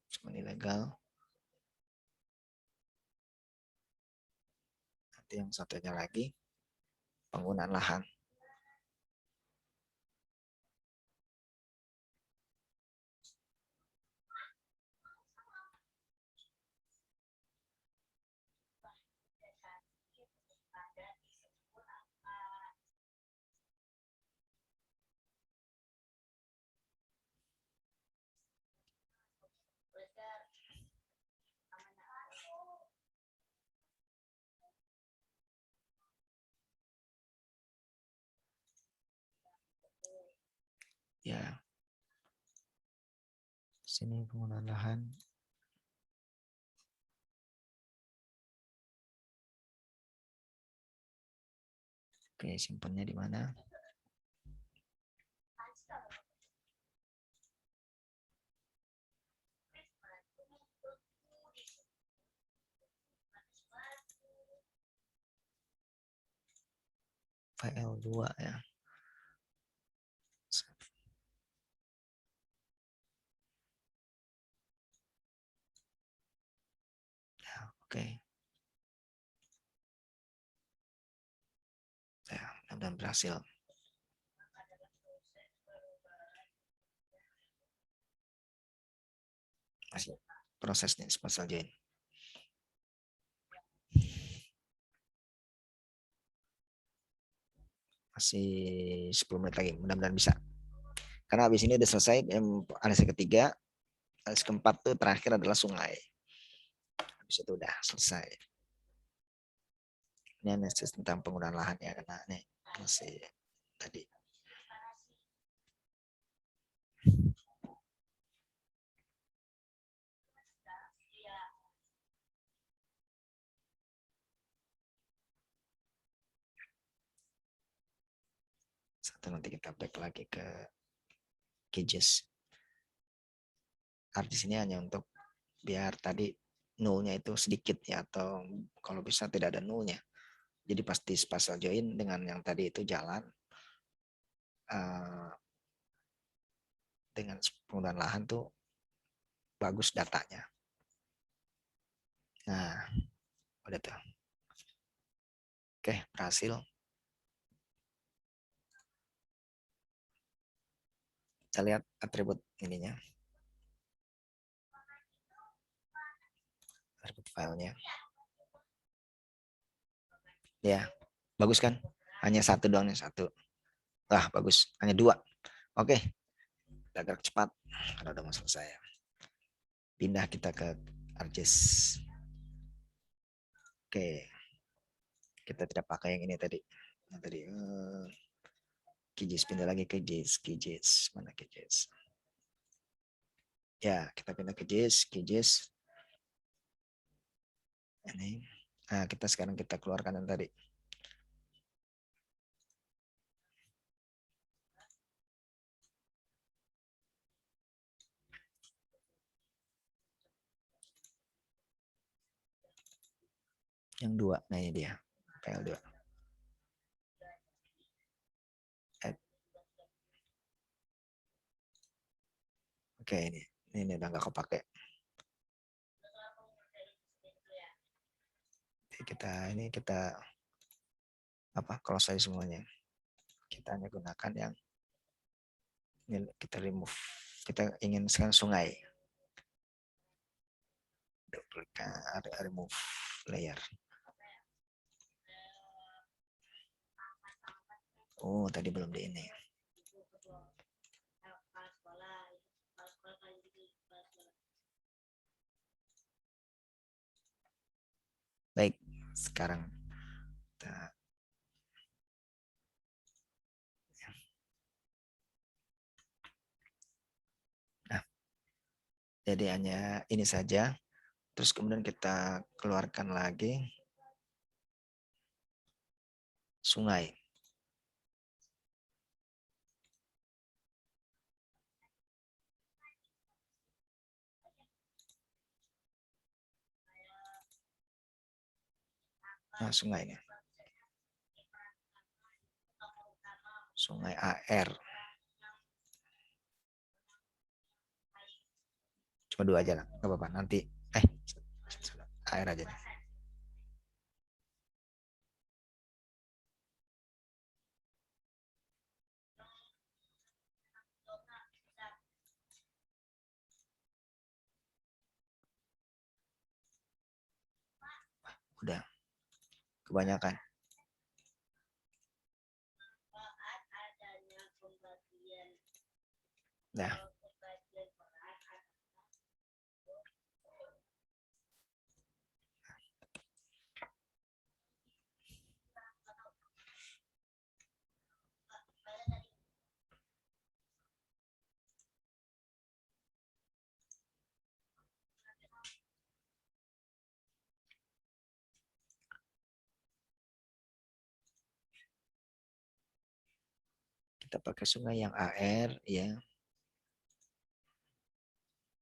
cuma ilegal. Nanti yang satunya lagi penggunaan lahan. Ya, sini penggunaan lahan. Oke, simpannya di mana? File 2 ya. Ya, oke. Ya, mudah-mudahan berhasil. Masih prosesnya spatial join. Masih 10 menit lagi, mudah-mudahan bisa. Karena habis ini udah selesai, analisis ketiga, analisis keempat tuh terakhir adalah sungai. Habis itu udah selesai. Ini analisis tentang penggunaan lahan ya, karena ini masih tadi. Satu nanti kita back lagi ke cages. Artis ini hanya untuk biar tadi nullnya itu sedikit ya, atau kalau bisa tidak ada nullnya. Jadi pasti spatial join dengan yang tadi itu jalan dengan penggunaan lahan tuh bagus datanya. Nah, udah tuh. Oke, berhasil. Kita lihat atribut ininya. Atribut filenya. Ya, bagus kan? Hanya satu doang, satu. Wah, bagus. Hanya dua. Oke, kita gerak cepat. Karena udah mau selesai. Pindah kita ke ArcGIS. Oke, kita tidak pakai yang ini tadi. Yang tadi QGIS, pindah lagi ke QGIS. Mana QGIS? Ya, kita pindah ke QGIS. Ini. Nah, kita sekarang kita keluarkan yang tadi. Yang dua, nah ini dia. PL2. Oke, ini udah nggak kepake. Kita close aja semuanya. Kita hanya gunakan yang ini, kita remove. Kita ingin sekarang sungai. Remove layer. Oh, tadi belum di ini. Baik, sekarang kita nah, jadi hanya ini saja. Terus kemudian kita keluarkan lagi sungai. Nah, sungai ini. Sungai AR. Cuma dua aja lah, nggak apa-apa. Nanti AR aja. Udah kebanyakan. Nah, Kita pakai sungai yang AR ya.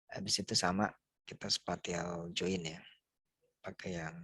Habis itu sama kita spatial join ya. Pakai yang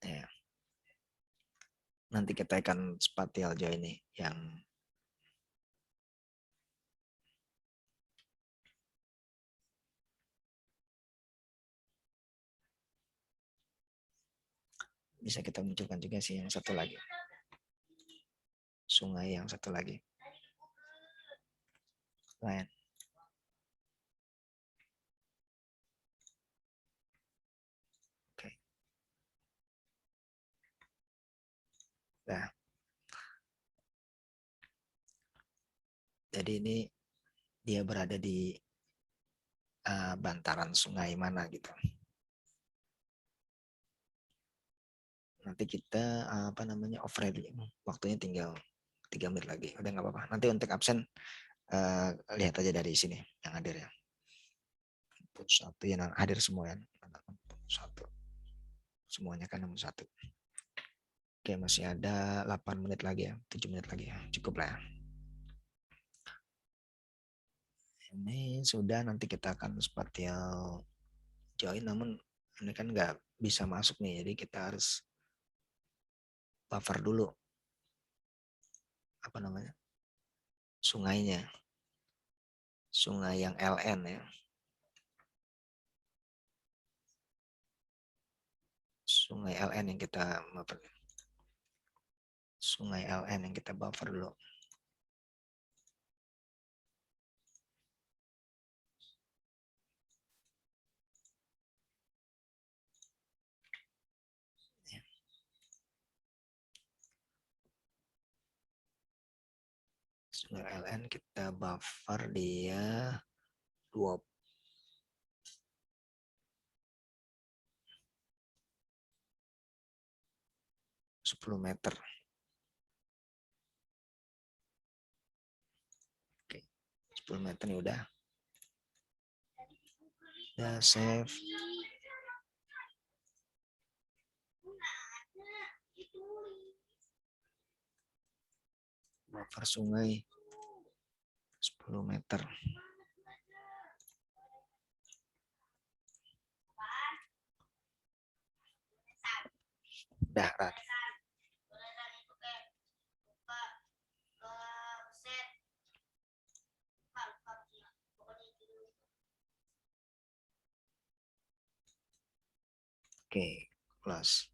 ya. Nanti kita akan spatial join nih yang bisa kita munculkan juga sih yang satu lagi. Sungai yang satu lagi. Lain. Oke. Nah, jadi ini dia berada di bantaran sungai mana gitu. Nanti kita apa namanya overlay. Waktunya tinggal 3 menit lagi. Udah nggak apa-apa. Nanti untuk absen lihat aja dari sini yang hadir ya. Satu yang hadir semua ya. Satu. Semuanya kan 61. Oke, masih ada 8 menit lagi ya. 7 menit lagi ya. Cukup lah ya. Ini sudah, nanti kita akan spatial join, namun ini kan nggak bisa masuk nih, jadi kita harus buffer dulu apa namanya sungainya, sungai yang LN ya, sungai LN yang kita buffer, sungai LN yang kita buffer dulu. Sungai LN kita buffer dia 10 meter. Oke, 10 meter nih udah save. Buffer sungai 10 meter. Udah, Ran. Oke, close.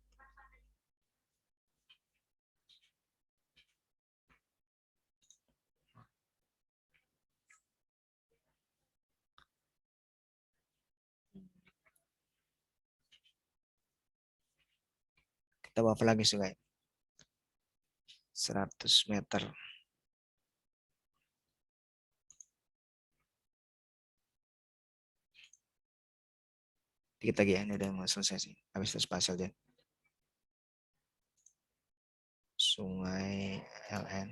Kita buffer lagi sungai 100 meter. Dikit lagi ya, ini udah mau selesai sih. Habis itu spasial aja. Sungai LN.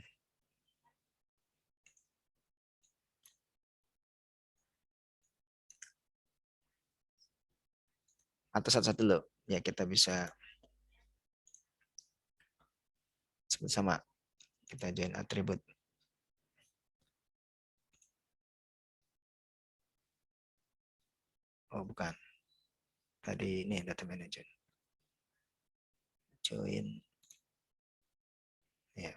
Atau satu-satu dulu. Ya kita bisa sama. Kita join atribut. Oh bukan. Tadi ini data manager. Join. Ya.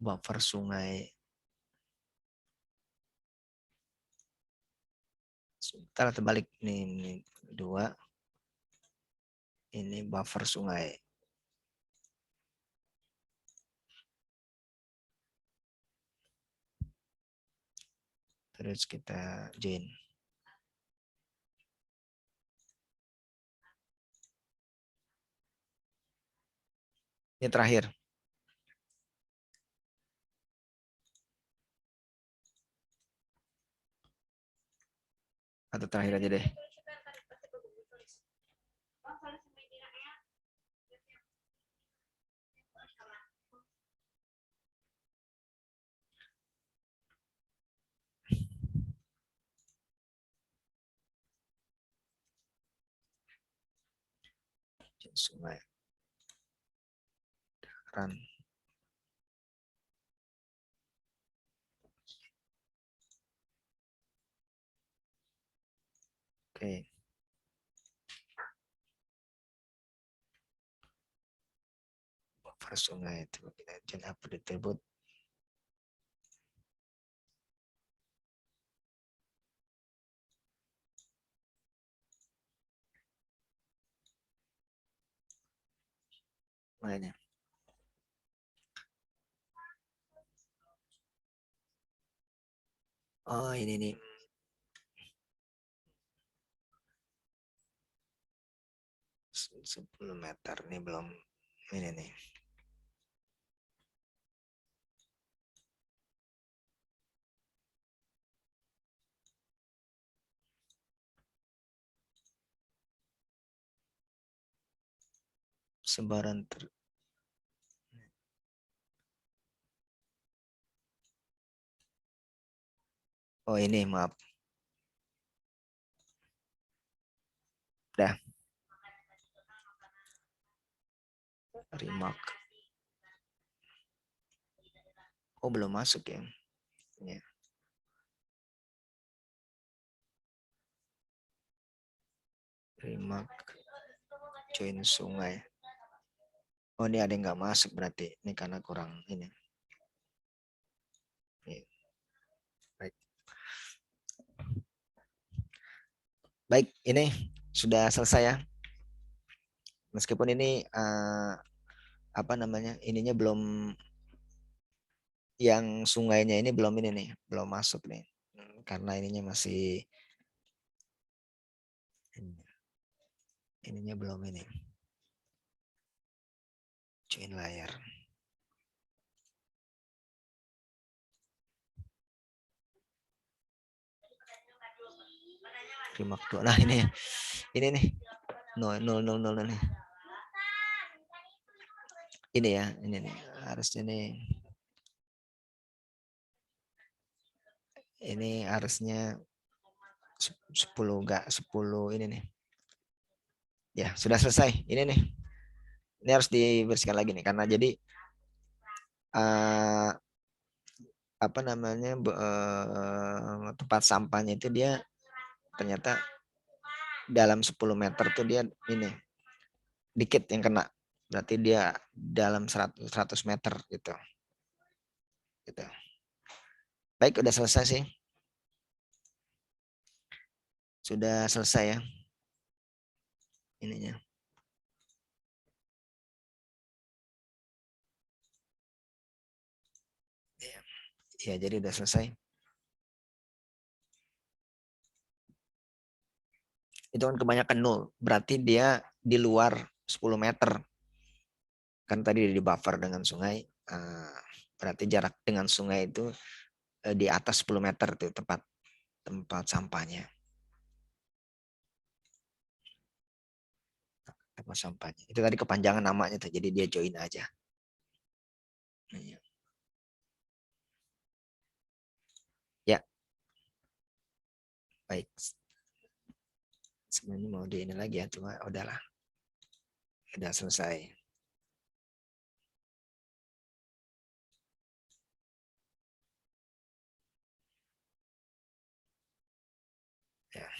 Buffer sungai. Sebentar terbalik. Ini 2. Ini buffer sungai. Terus kita join. Ini terakhir. Atau terakhir aja deh. Sungai. Run. Oke. Buffer sungai itu kita join update atribut. Makanya. Oh ini nih. Sepuluh meter nih belum ini nih. Sebaran oh ini maaf. Dah. Remark. Oh belum masuk ya. Ya. Remark. Join sungai. Oh ini ada yang nggak masuk berarti. Ini karena kurang ini. Baik. Baik, ini sudah selesai ya. Meskipun ini apa namanya? Ininya belum yang sungainya ini belum ini nih, belum masuk nih. Karena ininya masih ininya belum ini. Join layar. Remark 2. Nah, ini nih. 0 nih. Ini ya, ini nih. Harusnya nih. Ini harusnya 10 enggak 10 ini nih. Ya, sudah selesai. Ini nih. Ini harus dibersihkan lagi nih karena jadi apa namanya tempat sampahnya itu dia ternyata dalam 10 meter tuh dia ini dikit yang kena. Berarti dia dalam 100 meter gitu. Gitu. Baik, udah selesai sih. Sudah selesai ya. Ininya. Ya, jadi udah selesai. Itu kan kebanyakan 0. Berarti dia di luar 10 meter. Kan tadi di buffer dengan sungai. Berarti jarak dengan sungai itu di atas 10 meter tuh tempat sampahnya. Tempat sampahnya. Itu tadi kepanjangan namanya tuh. Jadi dia join aja. Ya. Baik. Sebenarnya mau di ini lagi ya. Cuma udahlah. Udah selesai. Ya.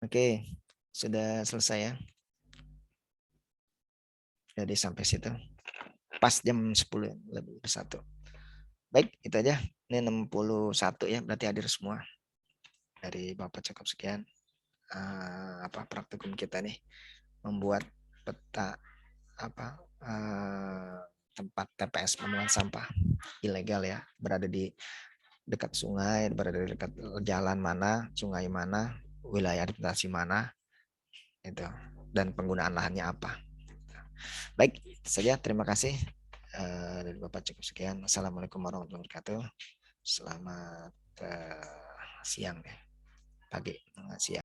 Oke. Sudah selesai ya. Jadi sampai situ. Pas jam 10 lebih 1. Baik, itu aja. Ini 61 ya, berarti hadir semua. dari Bapak cukup sekian praktikum kita nih membuat peta tempat TPS pembuangan sampah ilegal ya, berada di dekat sungai, berada di dekat jalan mana, sungai mana, wilayah administrasi mana, itu, dan penggunaan lahannya apa. Baik, itu saja. Terima kasih dari Bapak cukup sekian. Assalamualaikum warahmatullahi wabarakatuh. Selamat siang ya, pagi, siang.